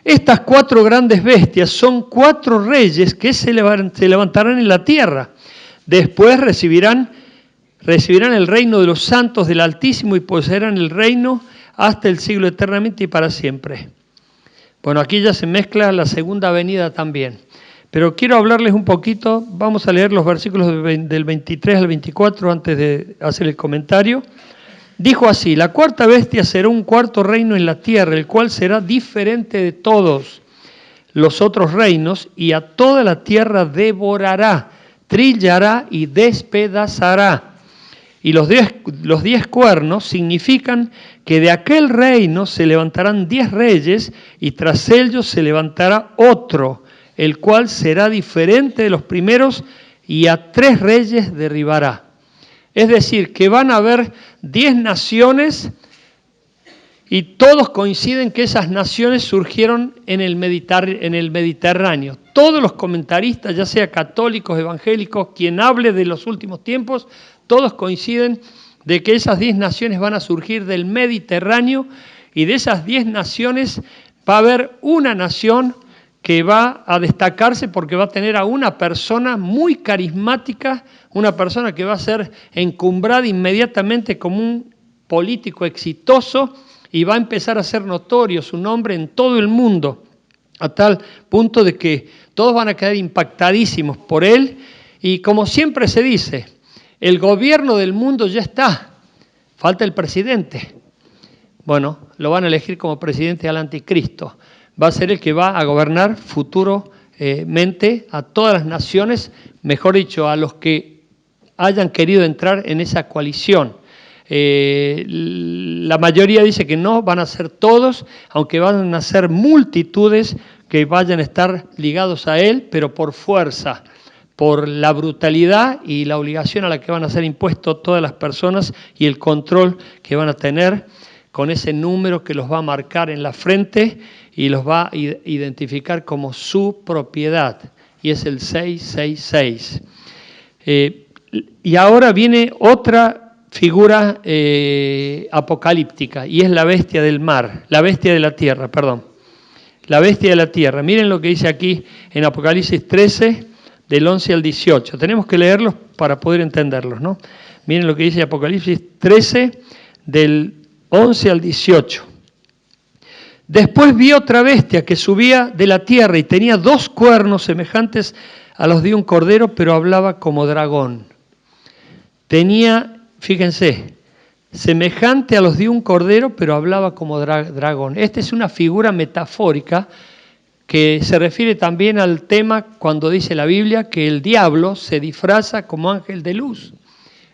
Speaker 1: estas 4 grandes bestias son 4 reyes que se levantarán en la tierra. Después recibirán el reino de los santos del Altísimo y poseerán el reino hasta el siglo eternamente y para siempre. Bueno, aquí ya se mezcla la segunda venida también. Pero quiero hablarles un poquito, vamos a leer los versículos del 23 al 24 antes de hacer el comentario. Dijo así: la 4ª bestia será un 4º reino en la tierra, el cual será diferente de todos los otros reinos, y a toda la tierra devorará, trillará y despedazará. Y los 10 cuernos significan que de aquel reino se levantarán 10 reyes, y tras ellos se levantará otro, el cual será diferente de los primeros, y a 3 reyes derribará. Es decir, que van a haber 10 naciones y todos coinciden que esas naciones surgieron en el Mediterráneo. Todos los comentaristas, ya sea católicos, evangélicos, quien hable de los últimos tiempos, todos coinciden de que esas 10 naciones van a surgir del Mediterráneo, y de esas 10 naciones va a haber una nación que va a destacarse porque va a tener a una persona muy carismática, una persona que va a ser encumbrada inmediatamente como un político exitoso y va a empezar a ser notorio su nombre en todo el mundo, a tal punto de que todos van a quedar impactadísimos por él. Y como siempre se dice, el gobierno del mundo ya está, falta el presidente. Bueno, lo van a elegir como presidente al anticristo. Va a ser el que va a gobernar futuramente a todas las naciones, mejor dicho, a los que hayan querido entrar en esa coalición. La mayoría dice que no, van a ser todos, aunque van a ser multitudes que vayan a estar ligados a él, pero por fuerza, por la brutalidad y la obligación a la que van a ser impuestos todas las personas y el control que van a tener con ese número que los va a marcar en la frente y los va a identificar como su propiedad, y es el 666. Y ahora viene otra figura apocalíptica, y es la bestia del mar, la bestia de la tierra, perdón. La bestia de la tierra. Miren lo que dice aquí en Apocalipsis 13, del 11 al 18. Tenemos que leerlos para poder entenderlos, ¿no? Miren lo que dice Apocalipsis 13, del 11 al 18. Después vi otra bestia que subía de la tierra y tenía 2 cuernos semejantes a los de un cordero, pero hablaba como dragón. Tenía, fíjense, semejante a los de un cordero, pero hablaba como dragón. Esta es una figura metafórica que se refiere también al tema cuando dice la Biblia que el diablo se disfraza como ángel de luz.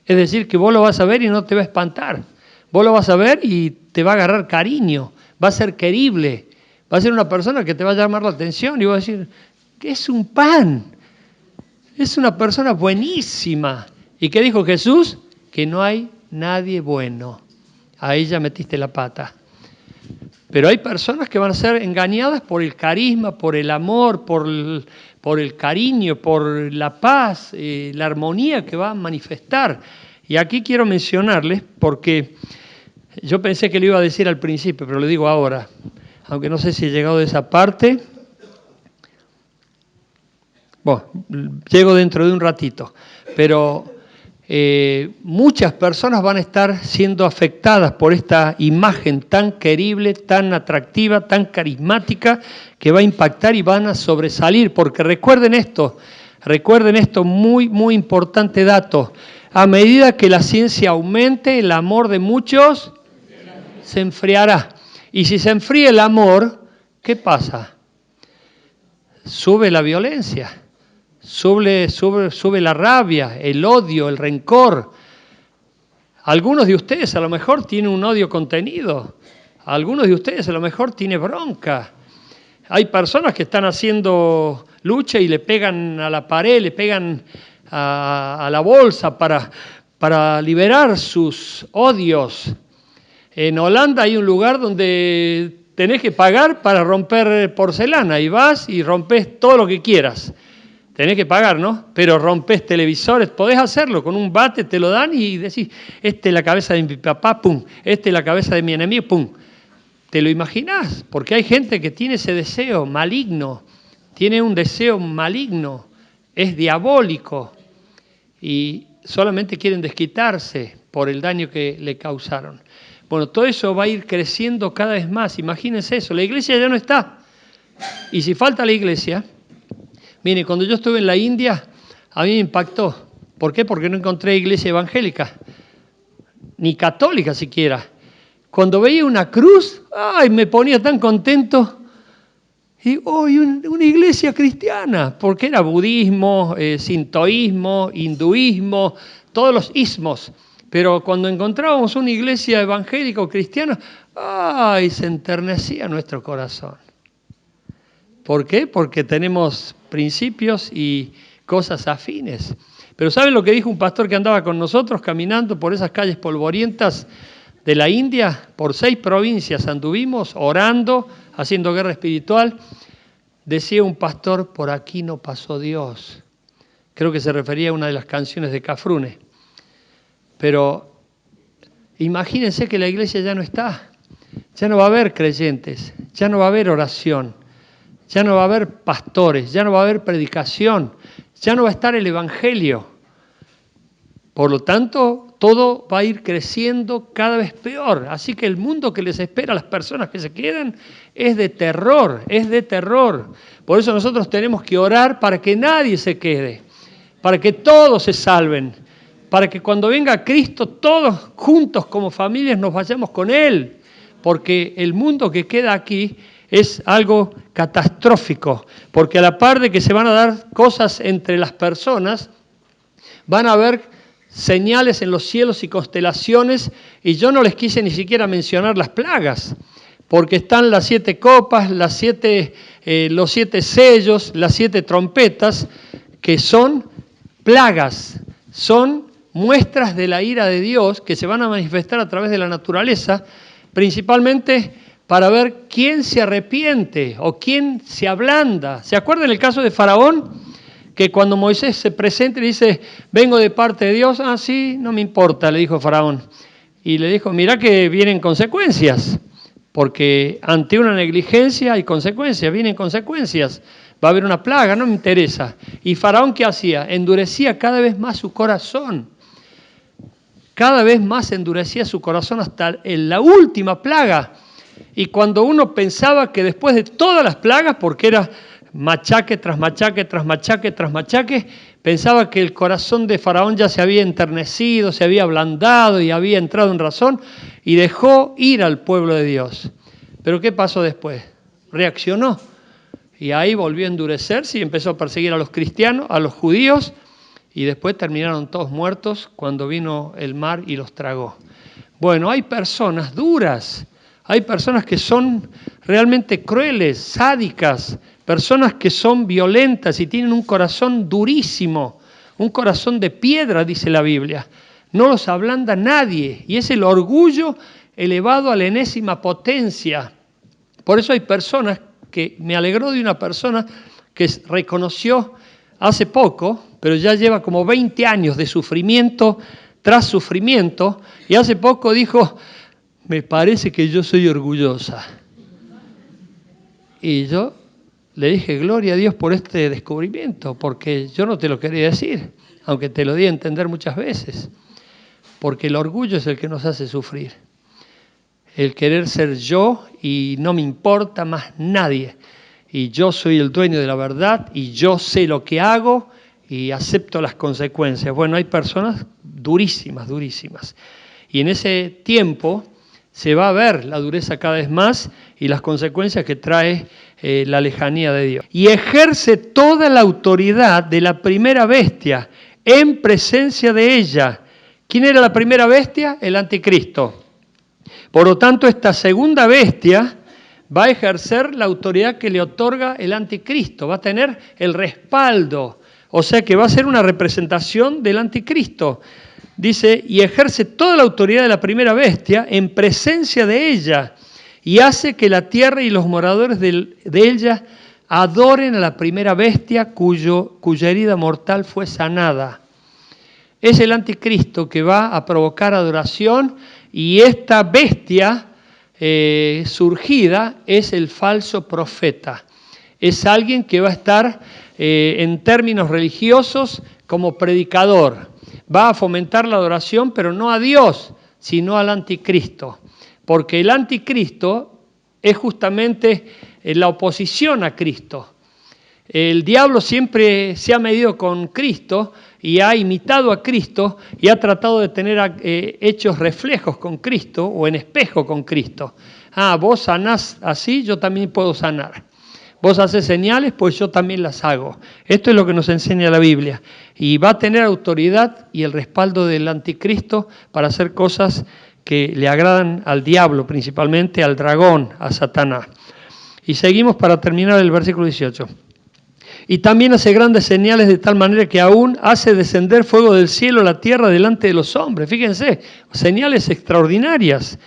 Speaker 1: Es decir, que vos lo vas a ver y no te va a espantar. Vos lo vas a ver y te va a agarrar cariño, va a ser querible, va a ser una persona que te va a llamar la atención y va a decir, que es un pan, es una persona buenísima. ¿Y qué dijo Jesús? Que no hay nadie bueno. Ahí ya metiste la pata. Pero hay personas que van a ser engañadas por el carisma, por el amor, por el cariño, por la paz, la armonía que va a manifestar. Y aquí quiero mencionarles, porque yo pensé que lo iba a decir al principio, pero lo digo ahora, aunque no sé si he llegado de esa parte. Bueno, llego dentro de un ratito, pero muchas personas van a estar siendo afectadas por esta imagen tan querible, tan atractiva, tan carismática, que va a impactar y van a sobresalir, porque recuerden esto, muy, muy importante dato. A medida que la ciencia aumente, el amor de muchos se enfriará. Y si se enfría el amor, ¿qué pasa? Sube la violencia. Sube la rabia, el odio, el rencor. Algunos de ustedes a lo mejor tienen un odio contenido. Algunos de ustedes a lo mejor tienen bronca. Hay personas que están haciendo lucha y le pegan a la pared, le pegan a la bolsa para liberar sus odios. En Holanda hay un lugar donde tenés que pagar para romper porcelana y vas y rompes todo lo que quieras. Tenés que pagar, ¿no? Pero rompes televisores, podés hacerlo, con un bate te lo dan y decís, esta es la cabeza de mi papá, pum, esta es la cabeza de mi enemigo, pum. ¿Te lo imaginás? Porque hay gente que tiene ese deseo maligno, tiene un deseo maligno, es diabólico y solamente quieren desquitarse por el daño que le causaron. Bueno, todo eso va a ir creciendo cada vez más, imagínense eso, la iglesia ya no está. Y si falta la iglesia... Mire, cuando yo estuve en la India, a mí me impactó. ¿Por qué? Porque no encontré iglesia evangélica, ni católica siquiera. Cuando veía una cruz, ¡ay!, me ponía tan contento. Y hoy una iglesia cristiana, porque era budismo, sintoísmo, hinduismo, todos los ismos. Pero cuando encontrábamos una iglesia evangélica o cristiana, ¡ay!, se enternecía nuestro corazón. ¿Por qué? Porque tenemos principios y cosas afines. Pero ¿saben lo que dijo un pastor que andaba con nosotros caminando por esas calles polvorientas de la India? Por 6 provincias anduvimos orando, haciendo guerra espiritual. Decía un pastor, por aquí no pasó Dios. Creo que se refería a una de las canciones de Cafrune. Pero imagínense que la iglesia ya no está. Ya no va a haber creyentes, ya no va a haber oración. Ya no va a haber pastores, ya no va a haber predicación, ya no va a estar el evangelio. Por lo tanto, todo va a ir creciendo cada vez peor. Así que el mundo que les espera a las personas que se quedan es de terror, es de terror. Por eso nosotros tenemos que orar para que nadie se quede, para que todos se salven, para que cuando venga Cristo todos juntos como familias nos vayamos con Él. Porque el mundo que queda aquí es algo catastrófico, porque a la par de que se van a dar cosas entre las personas, van a haber señales en los cielos y constelaciones, y yo no les quise ni siquiera mencionar las plagas, porque están las 7 copas, los 7 sellos, las 7 trompetas, que son plagas, son muestras de la ira de Dios que se van a manifestar a través de la naturaleza, principalmente para ver quién se arrepiente o quién se ablanda. ¿Se acuerdan el caso de Faraón? Que cuando Moisés se presenta y dice, vengo de parte de Dios, ah, sí, no me importa, le dijo Faraón. Y le dijo, mirá que vienen consecuencias, porque ante una negligencia hay consecuencias, vienen consecuencias. va a haber una plaga, no me interesa. ¿Y Faraón qué hacía? Endurecía cada vez más su corazón. Cada vez más endurecía su corazón hasta en la última plaga. Y cuando uno pensaba que después de todas las plagas, porque era machaque tras machaque, tras machaque, tras machaque, pensaba que el corazón de Faraón ya se había enternecido, se había ablandado y había entrado en razón y dejó ir al pueblo de Dios. Pero ¿qué pasó después? Reaccionó y ahí volvió a endurecerse y empezó a perseguir a los cristianos, a los judíos, y después terminaron todos muertos cuando vino el mar y los tragó. Bueno, hay personas duras, hay personas que son realmente crueles, sádicas, personas que son violentas y tienen un corazón durísimo, un corazón de piedra, dice la Biblia. No los ablanda nadie y es el orgullo elevado a la enésima potencia. Por eso hay personas que, me alegró de una persona que reconoció hace poco, pero ya lleva como 20 años de sufrimiento tras sufrimiento, y hace poco dijo, me parece que yo soy orgullosa. Y yo le dije, gloria a Dios por este descubrimiento, porque yo no te lo quería decir, aunque te lo di a entender muchas veces, porque el orgullo es el que nos hace sufrir. El querer ser yo y no me importa más nadie. Y yo soy el dueño de la verdad y yo sé lo que hago y acepto las consecuencias. Bueno, hay personas durísimas, durísimas. Y en ese tiempo se va a ver la dureza cada vez más y las consecuencias que trae la lejanía de Dios. Y ejerce toda la autoridad de la primera bestia en presencia de ella. ¿Quién era la primera bestia? El anticristo. Por lo tanto, esta segunda bestia va a ejercer la autoridad que le otorga el anticristo, va a tener el respaldo, o sea que va a ser una representación del anticristo. Dice, y ejerce toda la autoridad de la primera bestia en presencia de ella, y hace que la tierra y los moradores de ella adoren a la primera bestia cuya herida mortal fue sanada. Es el anticristo que va a provocar adoración, y esta bestia surgida es el falso profeta. Es alguien que va a estar en términos religiosos como predicador. Va a fomentar la adoración, pero no a Dios, sino al anticristo. Porque el anticristo es justamente la oposición a Cristo. El diablo siempre se ha medido con Cristo y ha imitado a Cristo y ha tratado de tener hechos reflejos con Cristo o en espejo con Cristo. Vos sanás así, yo también puedo sanar. Vos haces señales, pues yo también las hago. Esto es lo que nos enseña la Biblia. Y va a tener autoridad y el respaldo del anticristo para hacer cosas que le agradan al diablo, principalmente al dragón, a Satanás. Y seguimos para terminar el versículo 18. Y también hace grandes señales de tal manera que aún hace descender fuego del cielo a la tierra delante de los hombres. Fíjense, señales extraordinarias.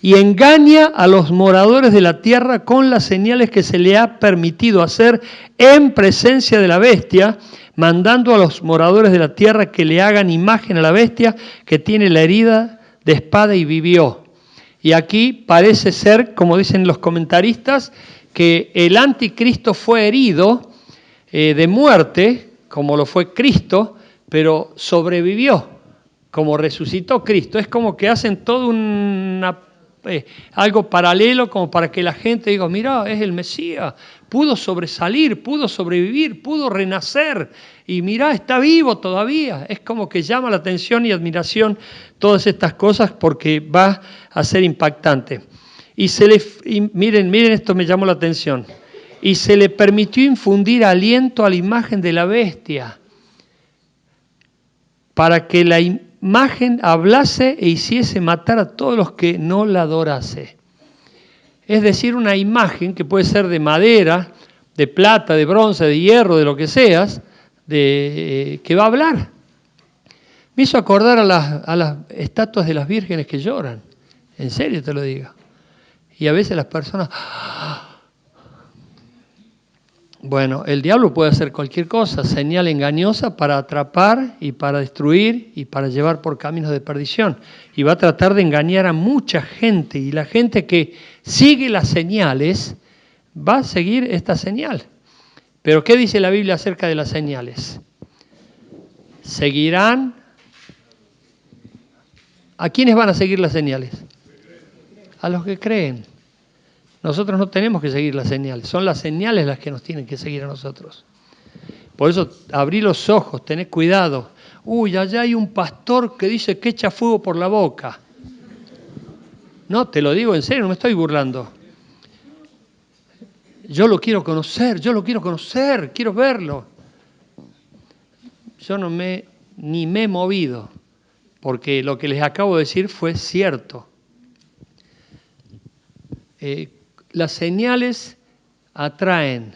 Speaker 1: Y engaña a los moradores de la tierra con las señales que se le ha permitido hacer en presencia de la bestia, mandando a los moradores de la tierra que le hagan imagen a la bestia que tiene la herida de espada y vivió. Y aquí parece ser, como dicen los comentaristas, que el anticristo fue herido de muerte, como lo fue Cristo, pero sobrevivió, como resucitó Cristo. Es como que hacen todo algo paralelo, como para que la gente diga, mira, es el Mesías, pudo sobresalir, pudo sobrevivir, pudo renacer, y mira, está vivo todavía. Es como que llama la atención y admiración todas estas cosas porque va a ser impactante. Y miren, esto me llamó la atención. Y se le permitió infundir aliento a la imagen de la bestia para que la imagen hablase e hiciese matar a todos los que no la adorase. Es decir, una imagen que puede ser de madera, de plata, de bronce, de hierro, de lo que seas, que va a hablar. Me hizo acordar a las estatuas de las vírgenes que lloran. En serio te lo digo. Y a veces las personas... Bueno, el diablo puede hacer cualquier cosa, señal engañosa para atrapar y para destruir y para llevar por caminos de perdición. Y va a tratar de engañar a mucha gente. Y la gente que sigue las señales va a seguir esta señal. Pero ¿qué dice la Biblia acerca de las señales? Seguirán. ¿A quiénes van a seguir las señales? A los que creen. Nosotros no tenemos que seguir las señales, son las señales las que nos tienen que seguir a nosotros. Por eso, abrí los ojos, tened cuidado. Uy, allá hay un pastor que dice que echa fuego por la boca. No, te lo digo en serio, no me estoy burlando. Yo lo quiero conocer, quiero verlo. Yo ni me he movido, porque lo que les acabo de decir fue cierto. Las señales atraen,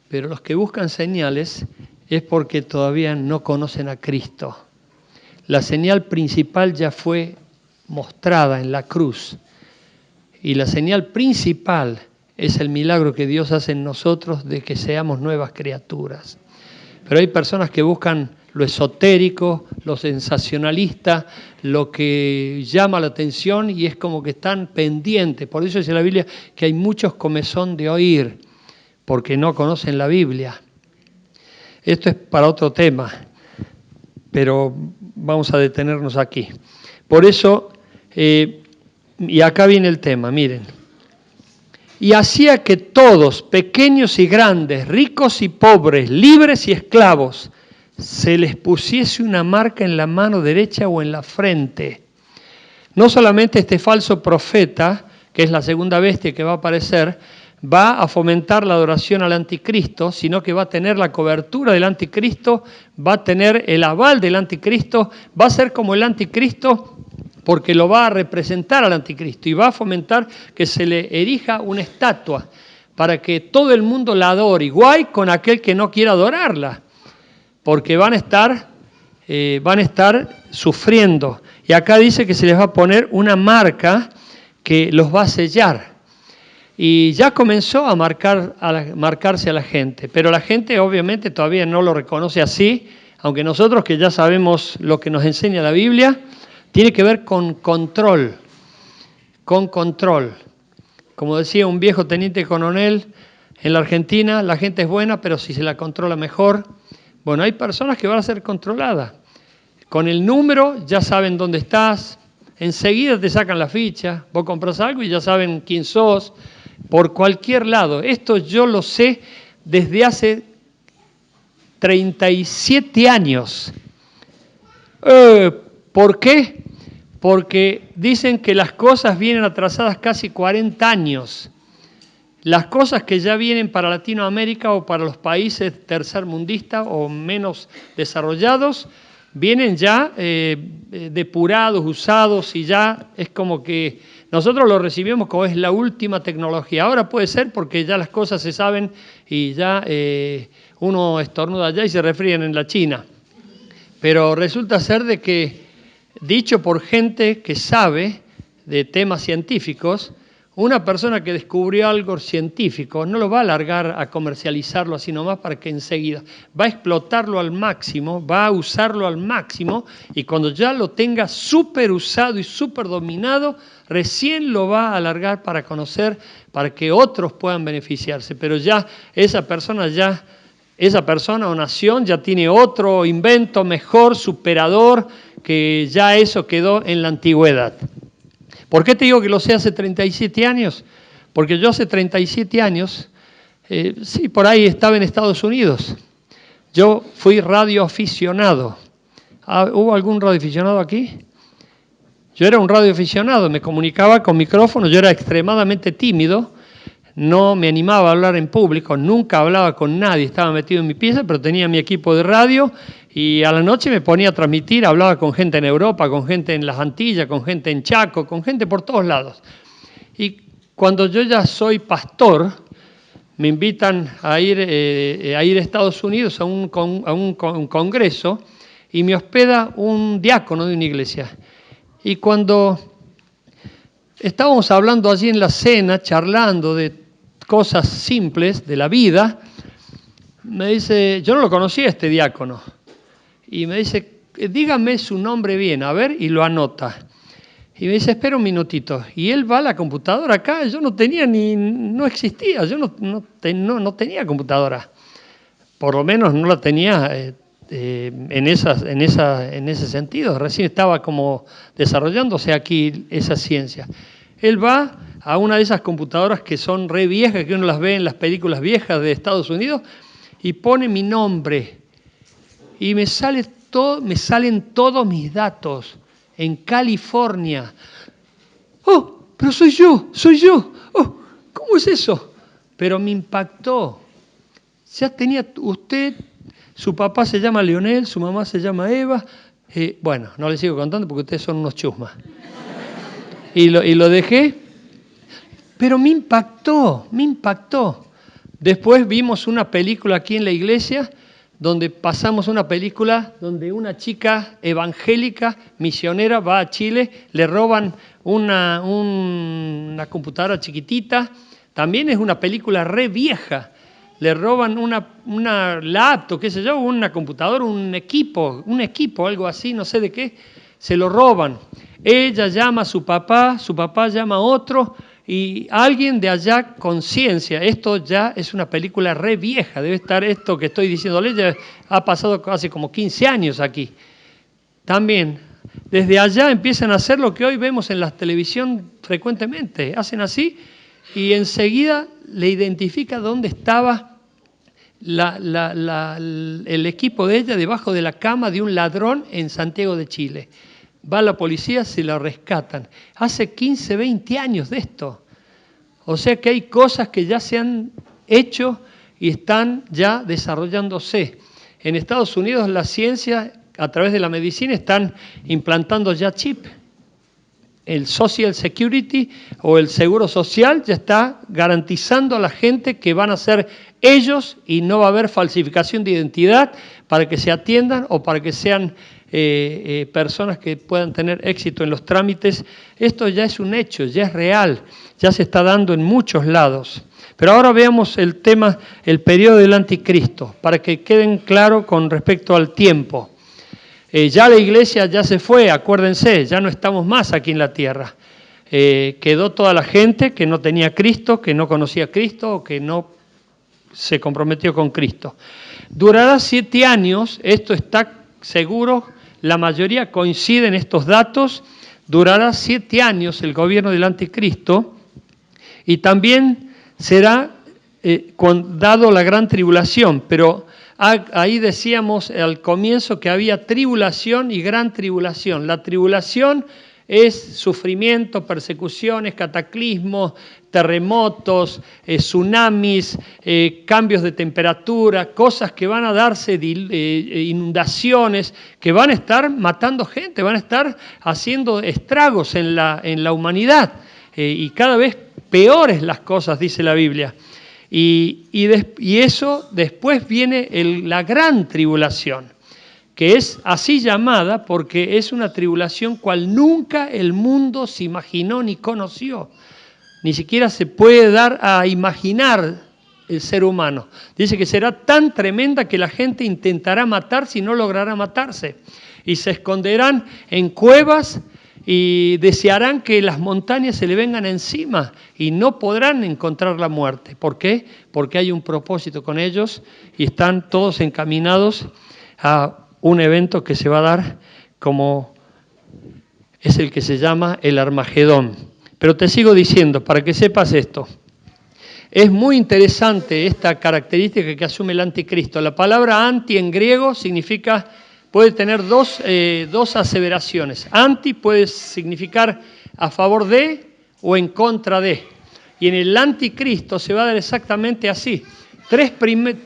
Speaker 1: pero los que buscan señales es porque todavía no conocen a Cristo. La señal principal ya fue mostrada en la cruz, y la señal principal es el milagro que Dios hace en nosotros de que seamos nuevas criaturas. Pero hay personas que buscan lo esotérico, lo sensacionalista, lo que llama la atención y es como que están pendientes. Por eso dice la Biblia que hay muchos comezón de oír, porque no conocen la Biblia. Esto es para otro tema, pero vamos a detenernos aquí. Por eso, y acá viene el tema, miren. Y hacía que todos, pequeños y grandes, ricos y pobres, libres y esclavos, se les pusiese una marca en la mano derecha o en la frente. No solamente este falso profeta, que es la segunda bestia que va a aparecer, va a fomentar la adoración al anticristo, sino que va a tener la cobertura del anticristo, va a tener el aval del anticristo, va a ser como el anticristo porque lo va a representar al anticristo y va a fomentar que se le erija una estatua para que todo el mundo la adore, igual con aquel que no quiera adorarla, porque van a estar sufriendo. Y acá dice que se les va a poner una marca que los va a sellar. Y ya comenzó a marcarse a la gente, pero la gente obviamente todavía no lo reconoce así, aunque nosotros que ya sabemos lo que nos enseña la Biblia, tiene que ver con control, Como decía un viejo teniente coronel, en la Argentina la gente es buena, pero si se la controla mejor. Bueno, hay personas que van a ser controladas. Con el número ya saben dónde estás, enseguida te sacan la ficha, vos compras algo y ya saben quién sos, por cualquier lado. Esto yo lo sé desde hace 37 años. ¿Por qué? Porque dicen que las cosas vienen atrasadas casi 40 años. Las cosas que ya vienen para Latinoamérica o para los países tercermundistas o menos desarrollados, vienen ya depurados, usados y ya es como que nosotros lo recibimos como es la última tecnología. Ahora puede ser porque ya las cosas se saben y ya uno estornuda allá y se resfrían en la China. Pero resulta ser de que, dicho por gente que sabe de temas científicos, una persona que descubrió algo científico no lo va a largar a comercializarlo así nomás para que enseguida va a explotarlo al máximo, va a usarlo al máximo y cuando ya lo tenga súper usado y súper dominado, recién lo va a alargar para conocer, para que otros puedan beneficiarse. Pero ya esa persona o nación ya tiene otro invento mejor, superador, que ya eso quedó en la antigüedad. ¿Por qué te digo que lo sé hace 37 años? Porque yo hace 37 años, sí, por ahí estaba en Estados Unidos. Yo fui radioaficionado. ¿Hubo algún radioaficionado aquí? Yo era un radioaficionado, me comunicaba con micrófono, yo era extremadamente tímido, no me animaba a hablar en público, nunca hablaba con nadie, estaba metido en mi pieza, pero tenía mi equipo de radio y a la noche me ponía a transmitir, hablaba con gente en Europa, con gente en las Antillas, con gente en Chaco, con gente por todos lados. Y cuando yo ya soy pastor, me invitan a ir a Estados Unidos a un congreso y me hospeda un diácono de una iglesia. Y cuando estábamos hablando allí en la cena, charlando de cosas simples de la vida, me dice, yo no lo conocía este diácono, y me dice, dígame su nombre bien, a ver, y lo anota. Y me dice, espera un minutito. Y él va a la computadora acá, yo no tenía no existía, yo no tenía computadora. Por lo menos no la tenía en ese sentido. Recién estaba como desarrollándose aquí esa ciencia. Él va a una de esas computadoras que son re viejas, que uno las ve en las películas viejas de Estados Unidos, y pone mi nombre. Y me salen todos mis datos. En California. ¡Oh, pero soy yo! ¡Oh, ¿cómo es eso? Pero me impactó. Ya tenía usted, su papá se llama Leonel, su mamá se llama Eva. Bueno, no les sigo contando porque ustedes son unos chusmas. Y lo dejé, pero me impactó. Después vimos una película aquí en la iglesia, donde pasamos una película donde una chica evangélica, misionera, va a Chile, le roban una computadora chiquitita, también es una película re vieja, le roban una laptop, qué sé yo, una computadora, un equipo, algo así, no sé de qué, se lo roban. Ella llama a su papá llama a otro, y alguien de allá conciencia, esto ya es una película re vieja, debe estar esto que estoy diciéndole, ya ha pasado hace como 15 años aquí. También, desde allá empiezan a hacer lo que hoy vemos en la televisión frecuentemente, hacen así y enseguida le identifica dónde estaba el equipo de ella debajo de la cama de un ladrón en Santiago de Chile. Va la policía, se lo rescatan. Hace 15, 20 años de esto. O sea que hay cosas que ya se han hecho y están ya desarrollándose. En Estados Unidos la ciencia, a través de la medicina, están implantando ya chip. El Social Security o el Seguro Social ya está garantizando a la gente que van a ser ellos y no va a haber falsificación de identidad para que se atiendan o para que sean personas que puedan tener éxito en los trámites. Esto ya es un hecho, ya es real, ya se está dando en muchos lados. Pero ahora veamos el tema, el periodo del anticristo, para que queden claro con respecto al tiempo. Ya la iglesia ya se fue, acuérdense, ya no estamos más aquí en la tierra. Quedó toda la gente que no tenía Cristo, que no conocía a Cristo o que no se comprometió con Cristo. Durará 7 años, esto está seguro, la mayoría coincide en estos datos, durará 7 años el gobierno del anticristo y también será dado la gran tribulación, pero ahí decíamos al comienzo que había tribulación y gran tribulación. La tribulación es sufrimiento, persecuciones, cataclismos, terremotos, tsunamis, cambios de temperatura, cosas que van a darse, inundaciones, que van a estar matando gente, van a estar haciendo estragos en la humanidad. Y cada vez peores las cosas, dice la Biblia. Y eso después viene la gran tribulación, que es así llamada porque es una tribulación cual nunca el mundo se imaginó ni conoció. Ni siquiera se puede dar a imaginar el ser humano. Dice que será tan tremenda que la gente intentará matarse y no logrará matarse. Y se esconderán en cuevas y desearán que las montañas se le vengan encima y no podrán encontrar la muerte. ¿Por qué? Porque hay un propósito con ellos y están todos encaminados a un evento que se va a dar como es el que se llama el Armagedón. Pero te sigo diciendo, para que sepas esto, es muy interesante esta característica que asume el anticristo. La palabra anti en griego significa, puede tener dos aseveraciones. Anti puede significar a favor de o en contra de. Y en el anticristo se va a dar exactamente así.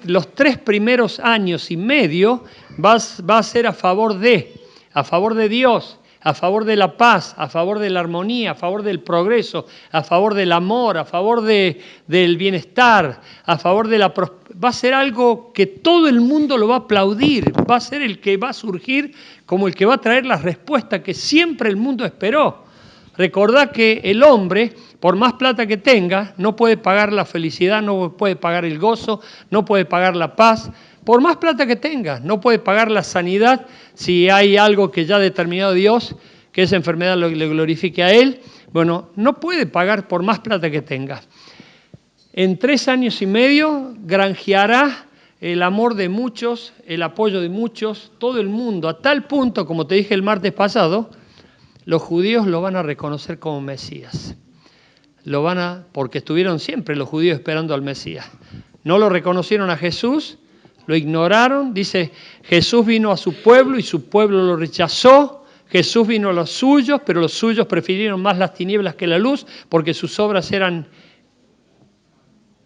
Speaker 1: Los 3 primeros años y medio va a ser a favor de Dios, a favor de la paz, a favor de la armonía, a favor del progreso, a favor del amor, a favor del bienestar, a favor de la prosperidad. Va a ser algo que todo el mundo lo va a aplaudir, va a ser el que va a surgir como el que va a traer la respuesta que siempre el mundo esperó. Recordá que el hombre, por más plata que tenga, no puede pagar la felicidad, no puede pagar el gozo, no puede pagar la paz. Por más plata que tenga, no puede pagar la sanidad si hay algo que ya ha determinado Dios, que esa enfermedad le glorifique a él. Bueno, no puede pagar por más plata que tenga. En 3 años y medio granjeará el amor de muchos, el apoyo de muchos, todo el mundo, a tal punto, como te dije el martes pasado, los judíos lo van a reconocer como Mesías. Porque estuvieron siempre los judíos esperando al Mesías. No lo reconocieron a Jesús, lo ignoraron. Dice, Jesús vino a su pueblo y su pueblo lo rechazó. Jesús vino a los suyos, pero los suyos prefirieron más las tinieblas que la luz, porque sus obras eran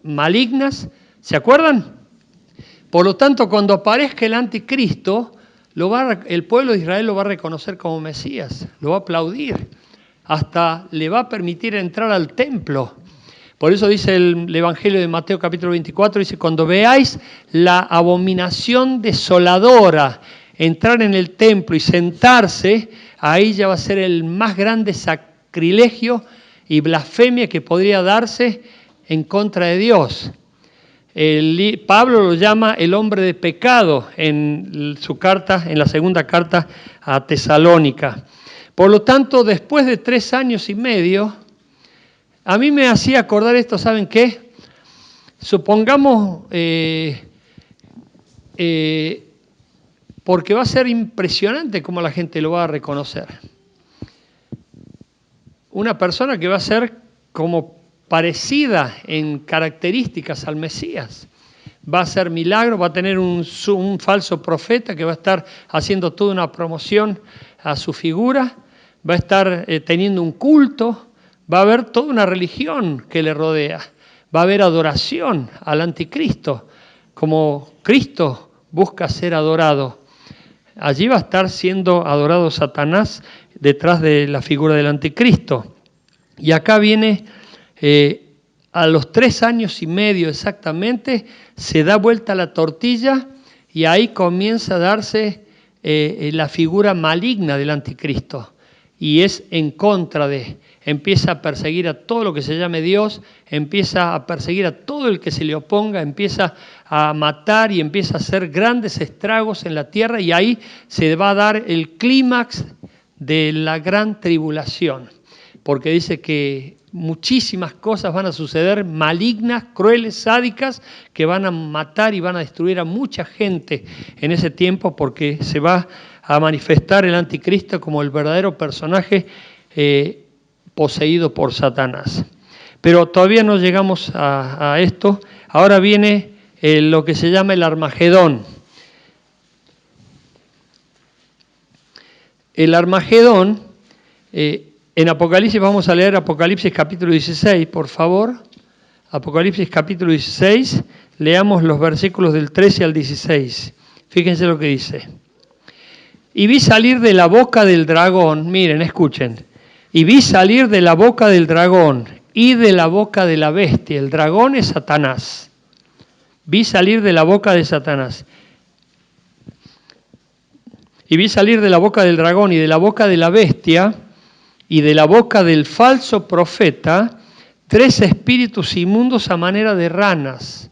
Speaker 1: malignas. ¿Se acuerdan? Por lo tanto, cuando aparezca el anticristo, el pueblo de Israel lo va a reconocer como Mesías, lo va a aplaudir, hasta le va a permitir entrar al templo. Por eso dice el Evangelio de Mateo capítulo 24, dice, cuando veáis la abominación desoladora entrar en el templo y sentarse, ahí ya va a ser el más grande sacrilegio y blasfemia que podría darse en contra de Dios. Pablo lo llama el hombre de pecado en su carta, en la segunda carta a Tesalónica. Por lo tanto, después de 3 años y medio, a mí me hacía acordar esto, ¿saben qué? Supongamos, porque va a ser impresionante cómo la gente lo va a reconocer. Una persona que va a ser como parecida en características al Mesías. Va a hacer milagros, va a tener un falso profeta que va a estar haciendo toda una promoción a su figura, va a estar teniendo un culto, va a haber toda una religión que le rodea, va a haber adoración al anticristo, como Cristo busca ser adorado. Allí va a estar siendo adorado Satanás detrás de la figura del anticristo. Y acá viene... a los 3 años y medio exactamente, se da vuelta la tortilla y ahí comienza a darse la figura maligna del anticristo. Y es en contra empieza a perseguir a todo lo que se llame Dios, empieza a perseguir a todo el que se le oponga, empieza a matar y empieza a hacer grandes estragos en la tierra, y ahí se va a dar el clímax de la gran tribulación. Porque dice que muchísimas cosas van a suceder malignas, crueles, sádicas, que van a matar y van a destruir a mucha gente en ese tiempo, porque se va a manifestar el anticristo como el verdadero personaje poseído por Satanás. Pero todavía no llegamos a esto. Ahora viene lo que se llama el Armagedón. El Armagedón... en Apocalipsis, vamos a leer Apocalipsis capítulo 16, por favor. Apocalipsis capítulo 16, leamos los versículos del 13 al 16. Fíjense lo que dice. Y vi salir de la boca del dragón, miren, escuchen. Y vi salir de la boca del dragón y de la boca de la bestia. El dragón es Satanás. Vi salir de la boca de Satanás. Y vi salir de la boca del dragón y de la boca de la bestia y de la boca del falso profeta 3 espíritus inmundos a manera de ranas,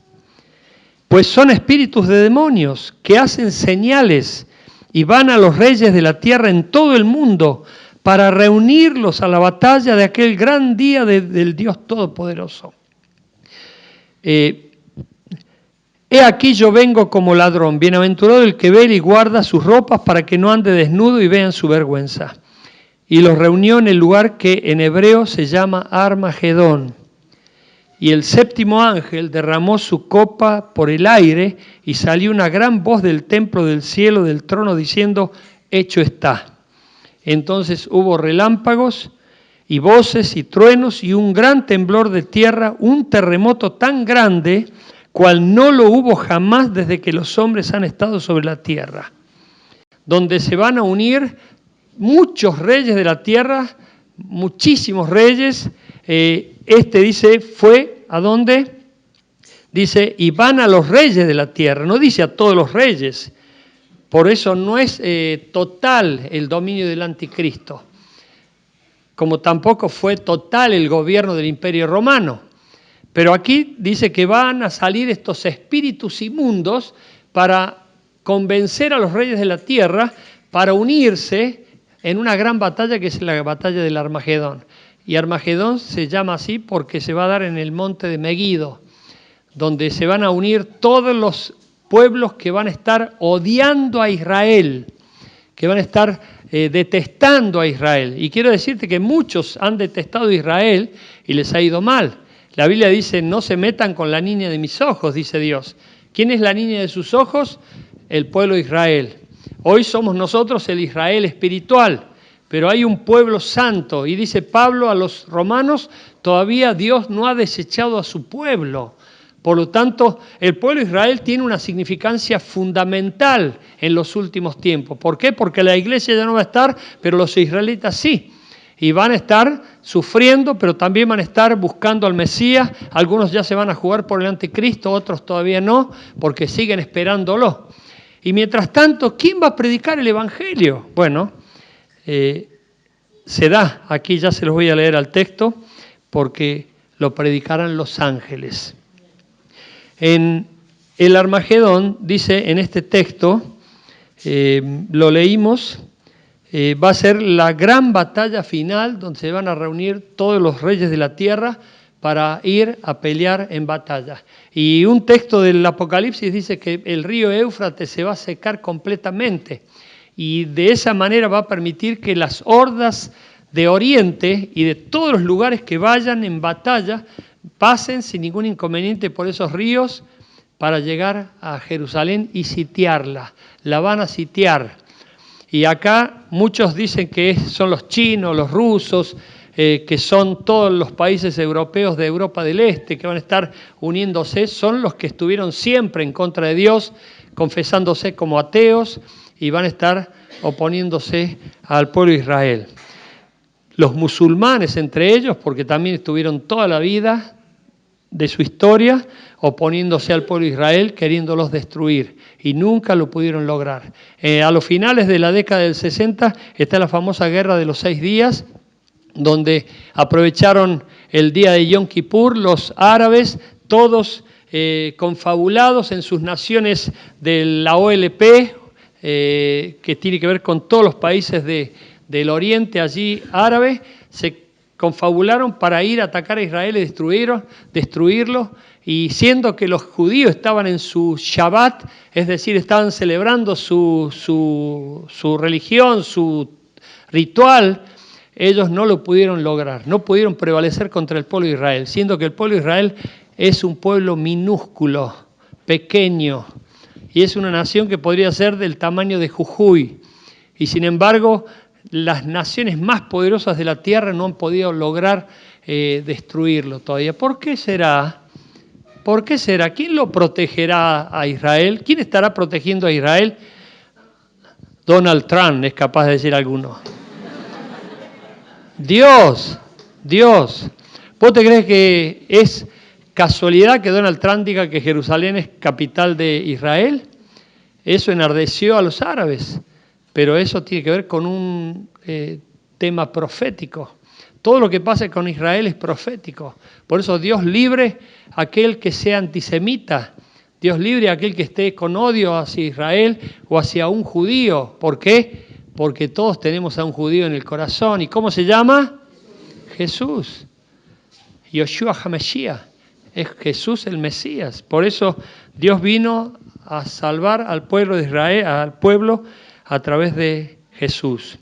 Speaker 1: pues son espíritus de demonios que hacen señales y van a los reyes de la tierra en todo el mundo para reunirlos a la batalla de aquel gran día del Dios Todopoderoso. He aquí yo vengo como ladrón, bienaventurado el que vela y guarda sus ropas para que no ande desnudo y vean su vergüenza. Y los reunió en el lugar que en hebreo se llama Armagedón. Y el 7º ángel derramó su copa por el aire y salió una gran voz del templo del cielo, del trono, diciendo, hecho está. Entonces hubo relámpagos y voces y truenos y un gran temblor de tierra, un terremoto tan grande, cual no lo hubo jamás desde que los hombres han estado sobre la tierra, donde se van a unir muchos reyes de la tierra, muchísimos reyes. Dice, fue ¿a dónde? Dice, y van a los reyes de la tierra, no dice a todos los reyes. Por eso no es total el dominio del anticristo, como tampoco fue total el gobierno del Imperio Romano. Pero aquí dice que van a salir estos espíritus inmundos para convencer a los reyes de la tierra, para unirse en una gran batalla que es la batalla del Armagedón. Y Armagedón se llama así porque se va a dar en el monte de Meguido, donde se van a unir todos los pueblos que van a estar odiando a Israel, que van a estar detestando a Israel. Y quiero decirte que muchos han detestado a Israel y les ha ido mal. La Biblia dice, no se metan con la niña de mis ojos, dice Dios. ¿Quién es la niña de sus ojos? El pueblo de Israel. Hoy somos nosotros el Israel espiritual, pero hay un pueblo santo. Y dice Pablo a los romanos, todavía Dios no ha desechado a su pueblo. Por lo tanto, el pueblo de Israel tiene una significancia fundamental en los últimos tiempos. ¿Por qué? Porque la iglesia ya no va a estar, pero los israelitas sí. Y van a estar sufriendo, pero también van a estar buscando al Mesías. Algunos ya se van a jugar por el anticristo, otros todavía no, porque siguen esperándolo. Y mientras tanto, ¿quién va a predicar el evangelio? Bueno, se da, aquí ya se los voy a leer al texto, porque lo predicarán los ángeles. En el Armagedón, dice en este texto, lo leímos, va a ser la gran batalla final donde se van a reunir todos los reyes de la tierra para ir a pelear en batalla. Y un texto del Apocalipsis dice que el río Éufrates se va a secar completamente y de esa manera va a permitir que las hordas de Oriente y de todos los lugares que vayan en batalla pasen sin ningún inconveniente por esos ríos para llegar a Jerusalén y sitiarla. La van a sitiar. Y acá muchos dicen que son los chinos, los rusos, que son todos los países europeos de Europa del Este, que van a estar uniéndose, son los que estuvieron siempre en contra de Dios, confesándose como ateos, y van a estar oponiéndose al pueblo de Israel. Los musulmanes entre ellos, porque también estuvieron toda la vida de su historia oponiéndose al pueblo de Israel, queriéndolos destruir, y nunca lo pudieron lograr. A los finales de la década del 60 está la famosa guerra de los 6 días, donde aprovecharon el día de Yom Kippur los árabes, todos confabulados en sus naciones de la OLP, que tiene que ver con todos los países del Oriente allí árabe, se confabularon para ir a atacar a Israel y destruirlo, y siendo que los judíos estaban en su Shabbat, es decir, estaban celebrando su religión, su ritual, ellos no lo pudieron lograr, no pudieron prevalecer contra el pueblo de Israel, siendo que el pueblo de Israel es un pueblo minúsculo, pequeño, y es una nación que podría ser del tamaño de Jujuy, y sin embargo, las naciones más poderosas de la tierra no han podido lograr destruirlo todavía. ¿Por qué será? ¿Por qué será? ¿Quién lo protegerá a Israel? ¿Quién estará protegiendo a Israel? Donald Trump, es capaz de decir alguno. Dios. ¿Vos te crees que es casualidad que Donald Trump diga que Jerusalén es capital de Israel? Eso enardeció a los árabes. Pero eso tiene que ver con un tema profético. Todo lo que pasa con Israel es profético. Por eso Dios libre a aquel que sea antisemita. Dios libre a aquel que esté con odio hacia Israel o hacia un judío. ¿Por qué? Porque todos tenemos a un judío en el corazón. ¿Y cómo se llama? Jesús. Yoshua HaMashiach. Es Jesús el Mesías. Por eso Dios vino a salvar al pueblo de Israel, al pueblo a través de Jesús.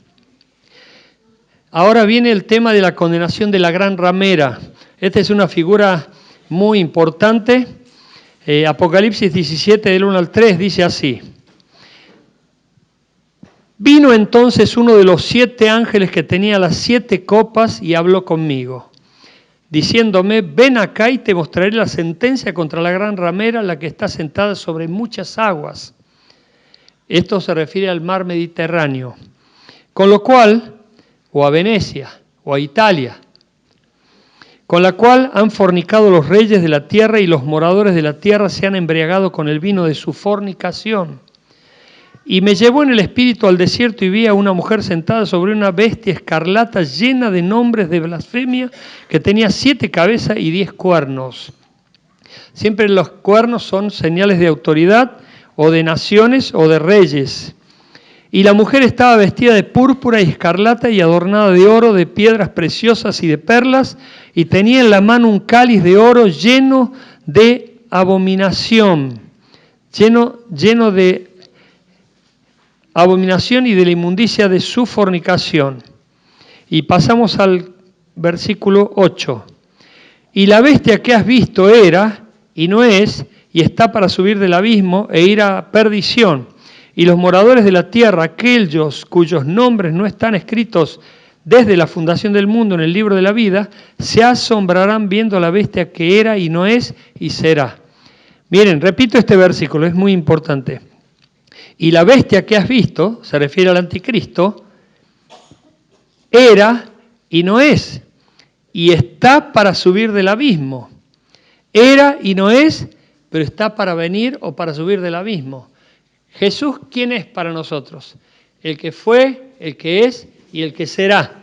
Speaker 1: Ahora viene el tema de la condenación de la gran ramera. Esta es una figura muy importante. Apocalipsis 17, del 1 al 3, dice así. Vino entonces uno de los 7 ángeles que tenía las 7 copas y habló conmigo, diciéndome, ven acá y te mostraré la sentencia contra la gran ramera, la que está sentada sobre muchas aguas. Esto se refiere al mar Mediterráneo, con lo cual, o a Venecia, o a Italia, con la cual han fornicado los reyes de la tierra y los moradores de la tierra se han embriagado con el vino de su fornicación. Y me llevó en el espíritu al desierto y vi a una mujer sentada sobre una bestia escarlata llena de nombres de blasfemia que tenía 7 cabezas y 10 cuernos. Siempre los cuernos son señales de autoridad o de naciones o de reyes. Y la mujer estaba vestida de púrpura y escarlata y adornada de oro, de piedras preciosas y de perlas, y tenía en la mano un cáliz de oro lleno de abominación, lleno de abominación y de la inmundicia de su fornicación. Y pasamos al versículo 8. Y la bestia que has visto era, y no es, y está para subir del abismo e ir a perdición. Y los moradores de la tierra, aquellos cuyos nombres no están escritos desde la fundación del mundo en el libro de la vida, se asombrarán viendo a la bestia que era y no es y será. Miren, repito este versículo, es muy importante. Y la bestia que has visto, se refiere al anticristo, era y no es, y está para subir del abismo. Era y no es, pero está para venir o para subir del abismo. Jesús, ¿quién es para nosotros? El que fue, el que es y el que será.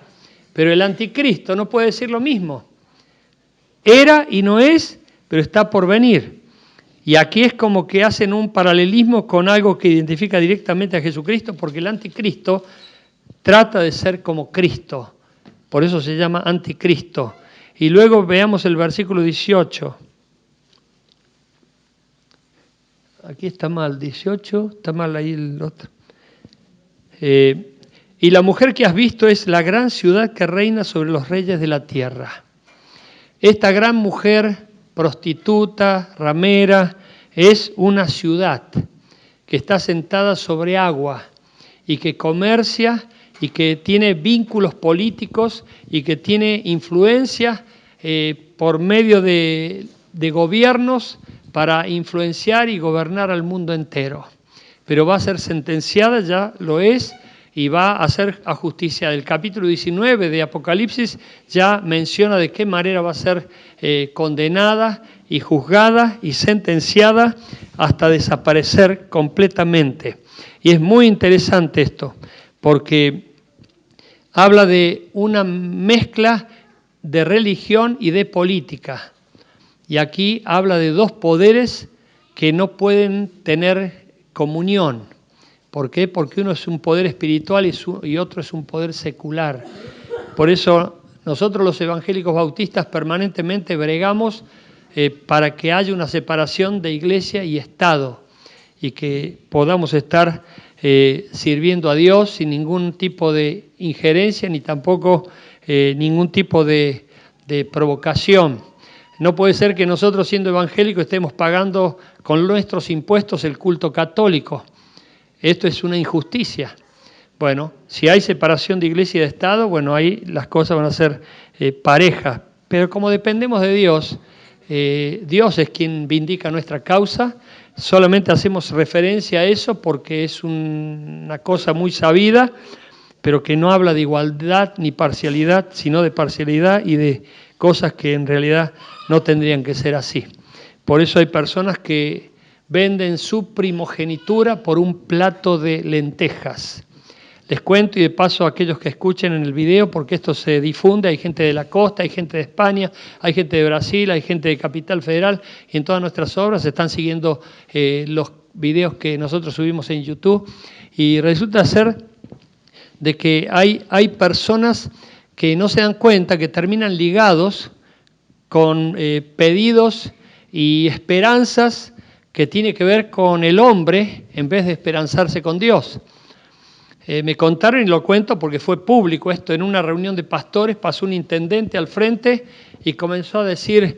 Speaker 1: Pero el anticristo no puede decir lo mismo. Era y no es, pero está por venir. Y aquí es como que hacen un paralelismo con algo que identifica directamente a Jesucristo, porque el anticristo trata de ser como Cristo. Por eso se llama anticristo. Y luego veamos el versículo 18. Aquí está mal, 18, está mal ahí el otro. Y la mujer que has visto es la gran ciudad que reina sobre los reyes de la tierra. Esta gran mujer, prostituta, ramera, es una ciudad que está sentada sobre agua y que comercia y que tiene vínculos políticos y que tiene influencia por medio de gobiernos para influenciar y gobernar al mundo entero. Pero va a ser sentenciada, ya lo es, y va a ser ajusticiada. El capítulo 19 de Apocalipsis ya menciona de qué manera va a ser condenada y juzgada y sentenciada hasta desaparecer completamente. Y es muy interesante esto, porque habla de una mezcla de religión y de política. Y aquí habla de dos poderes que no pueden tener comunión. ¿Por qué? Porque uno es un poder espiritual y otro es un poder secular. Por eso nosotros los evangélicos bautistas permanentemente bregamos para que haya una separación de iglesia y Estado y que podamos estar sirviendo a Dios sin ningún tipo de injerencia ni tampoco ningún tipo de provocación. No puede ser que nosotros, siendo evangélicos, estemos pagando con nuestros impuestos el culto católico. Esto es una injusticia. Bueno, si hay separación de iglesia y de Estado, bueno, ahí las cosas van a ser parejas. Pero como dependemos de Dios, Dios es quien vindica nuestra causa. Solamente hacemos referencia a eso porque es una cosa muy sabida, pero que no habla de igualdad ni parcialidad, sino de parcialidad y de cosas que en realidad no tendrían que ser así. Por eso hay personas que venden su primogenitura por un plato de lentejas. Les cuento y de paso a aquellos que escuchen en el video, porque esto se difunde, hay gente de la costa, hay gente de España, hay gente de Brasil, hay gente de Capital Federal, y en todas nuestras obras se están siguiendo los videos que nosotros subimos en YouTube, y resulta ser de que hay personas que no se dan cuenta, que terminan ligados con pedidos y esperanzas que tienen que ver con el hombre en vez de esperanzarse con Dios. Me contaron, y lo cuento porque fue público esto, en una reunión de pastores pasó un intendente al frente y comenzó a decir: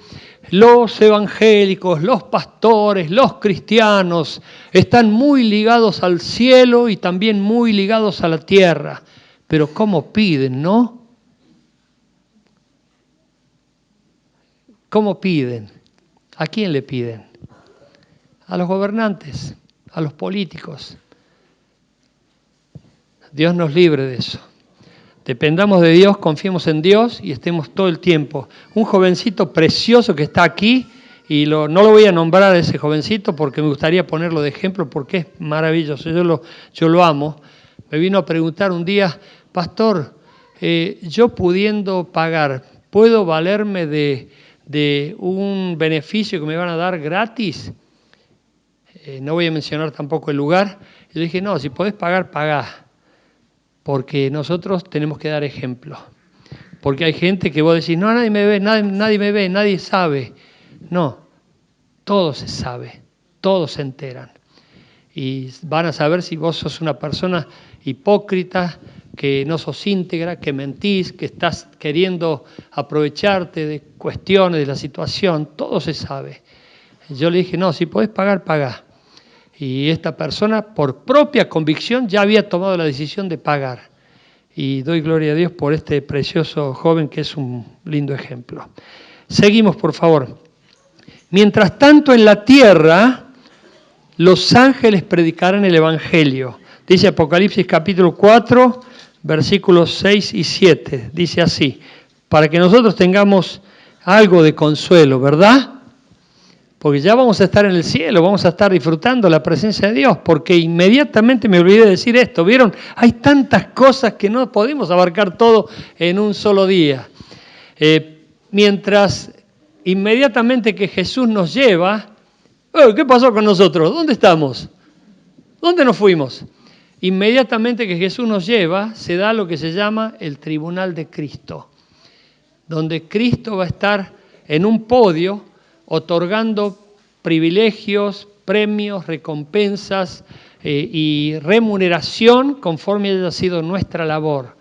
Speaker 1: los evangélicos, los pastores, los cristianos están muy ligados al cielo y también muy ligados a la tierra. Pero ¿cómo piden, no? ¿Cómo piden? ¿A quién le piden? A los gobernantes, a los políticos. Dios nos libre de eso. Dependamos de Dios, confiemos en Dios y estemos todo el tiempo. Un jovencito precioso que está aquí, y no lo voy a nombrar a ese jovencito porque me gustaría ponerlo de ejemplo porque es maravilloso, yo lo amo. Me vino a preguntar un día: pastor, yo pudiendo pagar, ¿puedo valerme de un beneficio que me van a dar gratis? no voy a mencionar tampoco el lugar. Yo dije, no, si podés pagar, pagá, porque nosotros tenemos que dar ejemplo. Porque hay gente que vos decís, no, nadie me ve, nadie me ve, nadie sabe. No, todo se sabe, todos se enteran. Y van a saber si vos sos una persona hipócrita, que no sos íntegra, que mentís, que estás queriendo aprovecharte de cuestiones de la situación, todo se sabe. Yo le dije, no, si podés pagar, pagá. Y esta persona, por propia convicción, ya había tomado la decisión de pagar. Y doy gloria a Dios por este precioso joven que es un lindo ejemplo. Seguimos, por favor. Mientras tanto, en la tierra, los ángeles predicarán el Evangelio. Dice Apocalipsis capítulo 4, versículos 6 y 7. Dice así, para que nosotros tengamos algo de consuelo, ¿verdad? Porque ya vamos a estar en el cielo, vamos a estar disfrutando la presencia de Dios, porque inmediatamente me olvidé de decir esto, ¿vieron? Hay tantas cosas que no podemos abarcar todo en un solo día. Mientras inmediatamente que Jesús nos lleva, ¿qué pasó con nosotros? ¿Dónde estamos? ¿Dónde nos fuimos? Inmediatamente que Jesús nos lleva, se da lo que se llama el tribunal de Cristo, donde Cristo va a estar en un podio otorgando privilegios, premios, recompensas y remuneración conforme haya sido nuestra labor.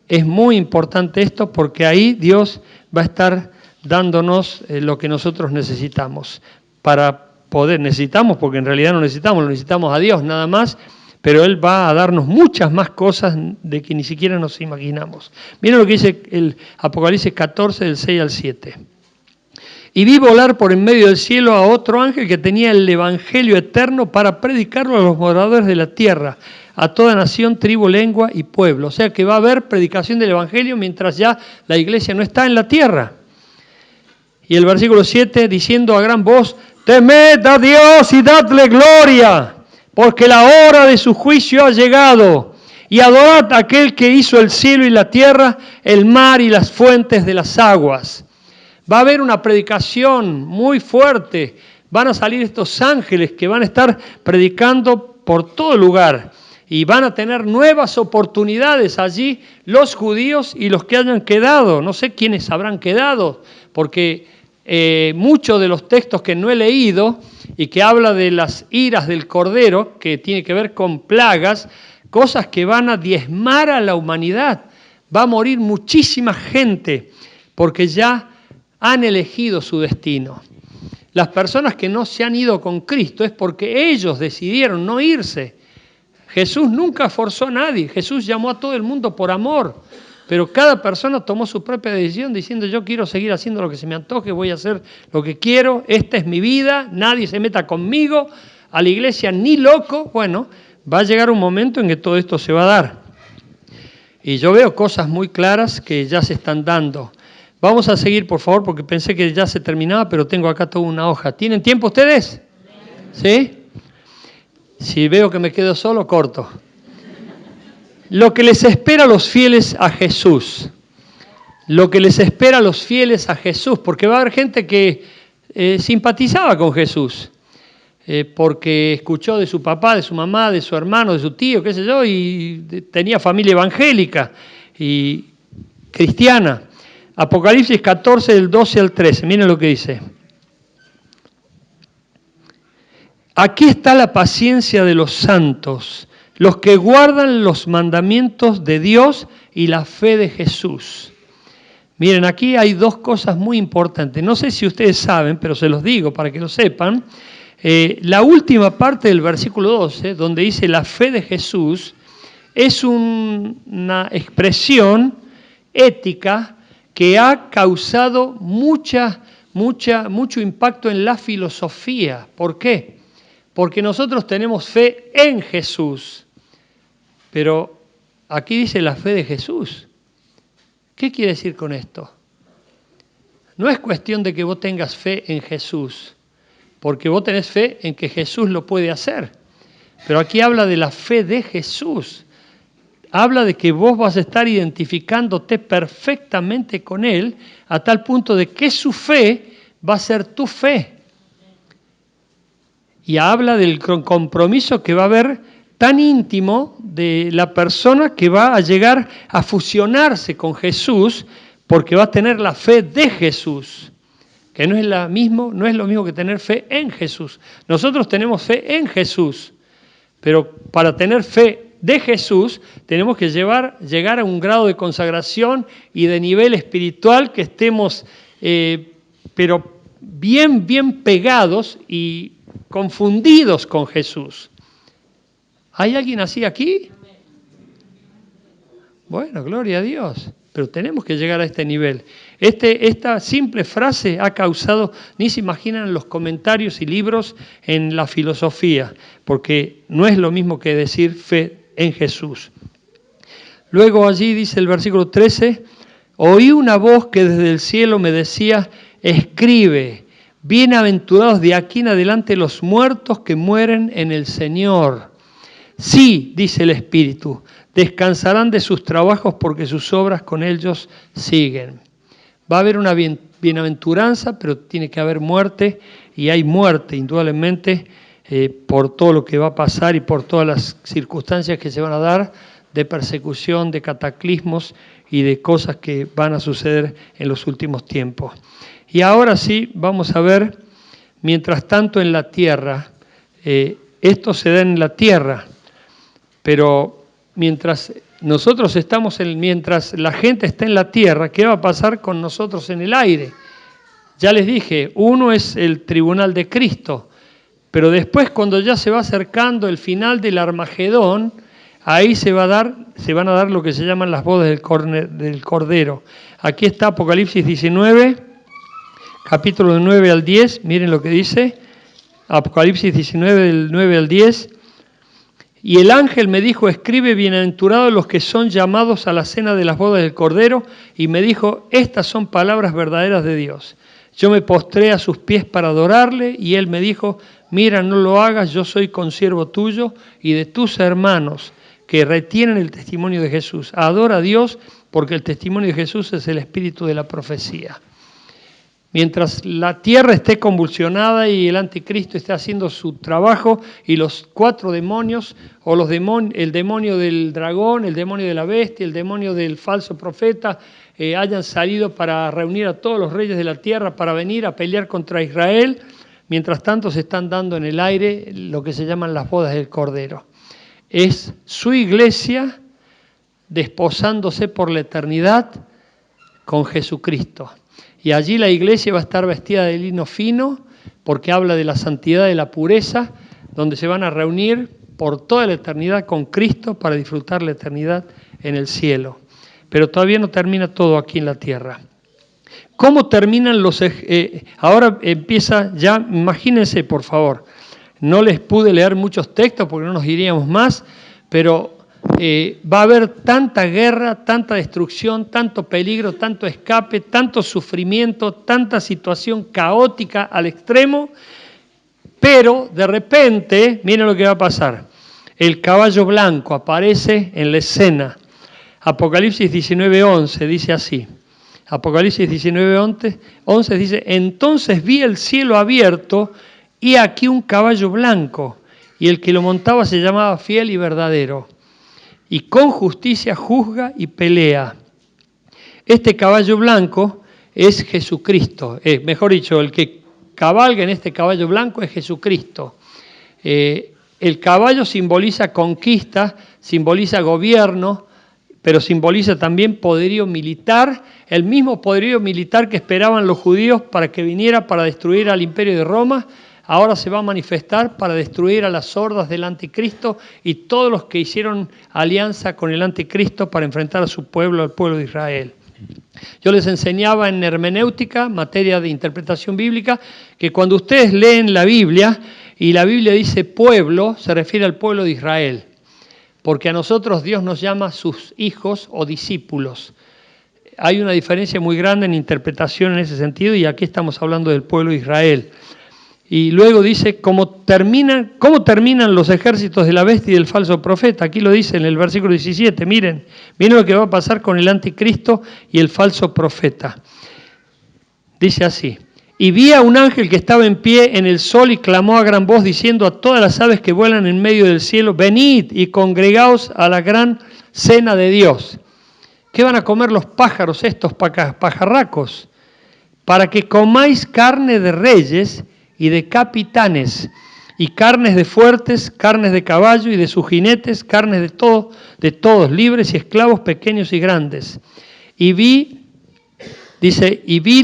Speaker 1: Es muy importante esto porque ahí Dios va a estar dándonos lo que nosotros necesitamos para poder, porque en realidad no necesitamos, lo necesitamos a Dios nada más, pero Él va a darnos muchas más cosas de que ni siquiera nos imaginamos. Miren lo que dice el Apocalipsis 14, del 6 al 7. Y vi volar por en medio del cielo a otro ángel que tenía el evangelio eterno para predicarlo a los moradores de la tierra, a toda nación, tribu, lengua y pueblo. O sea que va a haber predicación del evangelio mientras ya la iglesia no está en la tierra. Y el versículo 7, diciendo a gran voz, temed a Dios y dadle gloria, porque la hora de su juicio ha llegado. Y adorad a aquel que hizo el cielo y la tierra, el mar y las fuentes de las aguas. Va a haber una predicación muy fuerte. Van a salir estos ángeles que van a estar predicando por todo lugar. Y van a tener nuevas oportunidades allí los judíos y los que hayan quedado. No sé quiénes habrán quedado, porque muchos de los textos que no he leído y que habla de las iras del Cordero, que tiene que ver con plagas, cosas que van a diezmar a la humanidad. Va a morir muchísima gente porque ya han elegido su destino. Las personas que no se han ido con Cristo es porque ellos decidieron no irse. Jesús nunca forzó a nadie, Jesús llamó a todo el mundo por amor, pero cada persona tomó su propia decisión diciendo yo quiero seguir haciendo lo que se me antoje, voy a hacer lo que quiero, esta es mi vida, nadie se meta conmigo, a la iglesia ni loco. Bueno, va a llegar un momento en que todo esto se va a dar. Y yo veo cosas muy claras que ya se están dando. Vamos a seguir, por favor, porque pensé que ya se terminaba, pero tengo acá toda una hoja. ¿Tienen tiempo ustedes? ¿Sí? Si veo que me quedo solo, corto. Lo que les espera a los fieles a Jesús. Lo que les espera a los fieles a Jesús, porque va a haber gente que simpatizaba con Jesús, porque escuchó de su papá, de su mamá, de su hermano, de su tío, qué sé yo, y tenía familia evangélica y cristiana. Apocalipsis 14, del 12 al 13, miren lo que dice. Aquí está la paciencia de los santos, los que guardan los mandamientos de Dios y la fe de Jesús. Miren, aquí hay dos cosas muy importantes. No sé si ustedes saben, pero se los digo para que lo sepan. La última parte del versículo 12, donde dice la fe de Jesús, es una expresión ética que ha causado mucho impacto en la filosofía. ¿Por qué? Porque nosotros tenemos fe en Jesús, pero aquí dice la fe de Jesús. ¿Qué quiere decir con esto? No es cuestión de que vos tengas fe en Jesús, porque vos tenés fe en que Jesús lo puede hacer, pero aquí habla de la fe de Jesús. Habla de que vos vas a estar identificándote perfectamente con Él a tal punto de que su fe va a ser tu fe. Y habla del compromiso que va a haber tan íntimo de la persona que va a llegar a fusionarse con Jesús, porque va a tener la fe de Jesús, que no es lo mismo que tener fe en Jesús. Nosotros tenemos fe en Jesús, pero para tener fe de Jesús tenemos que llegar a un grado de consagración y de nivel espiritual que estemos, pero bien pegados y confundidos con Jesús. ¿Hay alguien así aquí? Bueno, gloria a Dios. Pero tenemos que llegar a este nivel. Esta simple frase ha causado, ni se imaginan los comentarios y libros en la filosofía, porque no es lo mismo que decir fe en Jesús. Luego allí dice el versículo 13, oí una voz que desde el cielo me decía, escribe, bienaventurados de aquí en adelante los muertos que mueren en el Señor. Sí, dice el Espíritu, descansarán de sus trabajos porque sus obras con ellos siguen. Va a haber una bienaventuranza, pero tiene que haber muerte, y hay muerte, indudablemente, por todo lo que va a pasar y por todas las circunstancias que se van a dar de persecución, de cataclismos y de cosas que van a suceder en los últimos tiempos. Y ahora sí, vamos a ver, mientras tanto en la tierra, esto se da en la tierra, pero mientras nosotros mientras la gente está en la tierra, ¿qué va a pasar con nosotros en el aire? Ya les dije, uno es el tribunal de Cristo, pero después cuando ya se va acercando el final del Armagedón, ahí se van a dar lo que se llaman las bodas del Cordero. Aquí está Apocalipsis 19, capítulo del 9 al 10, miren lo que dice, Apocalipsis 19, del 9 al 10. Y el ángel me dijo, escribe, bienaventurados los que son llamados a la cena de las bodas del Cordero, y me dijo, estas son palabras verdaderas de Dios. Yo me postré a sus pies para adorarle, y él me dijo, mira, no lo hagas, yo soy consiervo tuyo y de tus hermanos que retienen el testimonio de Jesús. Adora a Dios, porque el testimonio de Jesús es el espíritu de la profecía. Mientras la tierra esté convulsionada y el anticristo esté haciendo su trabajo y los 4 demonios, o el demonio del dragón, el demonio de la bestia, el demonio del falso profeta, hayan salido para reunir a todos los reyes de la tierra para venir a pelear contra Israel, mientras tanto se están dando en el aire lo que se llaman las bodas del Cordero. Es su iglesia desposándose por la eternidad con Jesucristo. Y allí la iglesia va a estar vestida de lino fino, porque habla de la santidad, de la pureza, donde se van a reunir por toda la eternidad con Cristo para disfrutar la eternidad en el cielo. Pero todavía no termina todo aquí en la tierra. ¿Cómo terminan ahora empieza ya, imagínense por favor, no les pude leer muchos textos porque no nos iríamos más, pero va a haber tanta guerra, tanta destrucción, tanto peligro, tanto escape, tanto sufrimiento, tanta situación caótica al extremo, pero de repente, miren lo que va a pasar. El caballo blanco aparece en la escena. Apocalipsis 19:11 dice así. Apocalipsis 19:11 dice, entonces vi el cielo abierto y aquí un caballo blanco, y el que lo montaba se llamaba Fiel y Verdadero, y con justicia juzga y pelea. Este caballo blanco es Jesucristo, mejor dicho, el que cabalga en este caballo blanco es Jesucristo. El caballo simboliza conquista, simboliza gobierno, pero simboliza también poderío militar, el mismo poderío militar que esperaban los judíos para que viniera para destruir al imperio de Roma. Ahora se va a manifestar para destruir a las hordas del anticristo y todos los que hicieron alianza con el anticristo para enfrentar a su pueblo, al pueblo de Israel. Yo les enseñaba en hermenéutica, materia de interpretación bíblica, que cuando ustedes leen la Biblia y la Biblia dice pueblo, se refiere al pueblo de Israel, porque a nosotros Dios nos llama sus hijos o discípulos. Hay una diferencia muy grande en interpretación en ese sentido y aquí estamos hablando del pueblo de Israel. Y luego dice cómo terminan los ejércitos de la bestia y del falso profeta. Aquí lo dice en el versículo 17. Miren lo que va a pasar con el anticristo y el falso profeta. Dice así, Y vi a un ángel que estaba en pie en el sol y clamó a gran voz diciendo a todas las aves que vuelan en medio del cielo, venid y congregaos a la gran cena de Dios. ¿Qué van a comer los pájaros estos pajarracos? Para que comáis carne de reyes y de capitanes, y carnes de fuertes, carnes de caballo y de sus jinetes, carnes de todos, libres y esclavos, pequeños y grandes. Y vi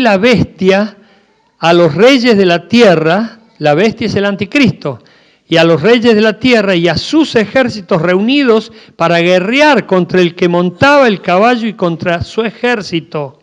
Speaker 1: la bestia, a los reyes de la tierra, la bestia es el anticristo, y a los reyes de la tierra y a sus ejércitos reunidos para guerrear contra el que montaba el caballo y contra su ejército.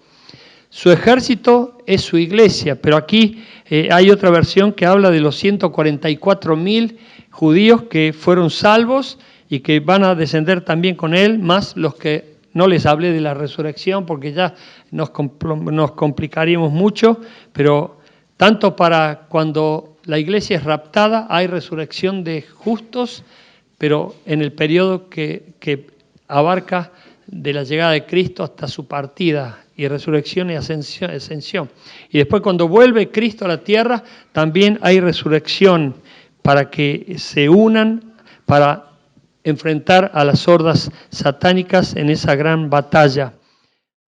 Speaker 1: Su ejército es su iglesia, pero aquí hay otra versión que habla de los 144.000 judíos que fueron salvos y que van a descender también con él, más los que no les hablé de la resurrección porque ya nos complicaríamos mucho, pero tanto para cuando la iglesia es raptada hay resurrección de justos, pero en el periodo que abarca de la llegada de Cristo hasta su partida, y resurrección y ascensión. Y después cuando vuelve Cristo a la tierra, también hay resurrección para que se unan para enfrentar a las hordas satánicas en esa gran batalla.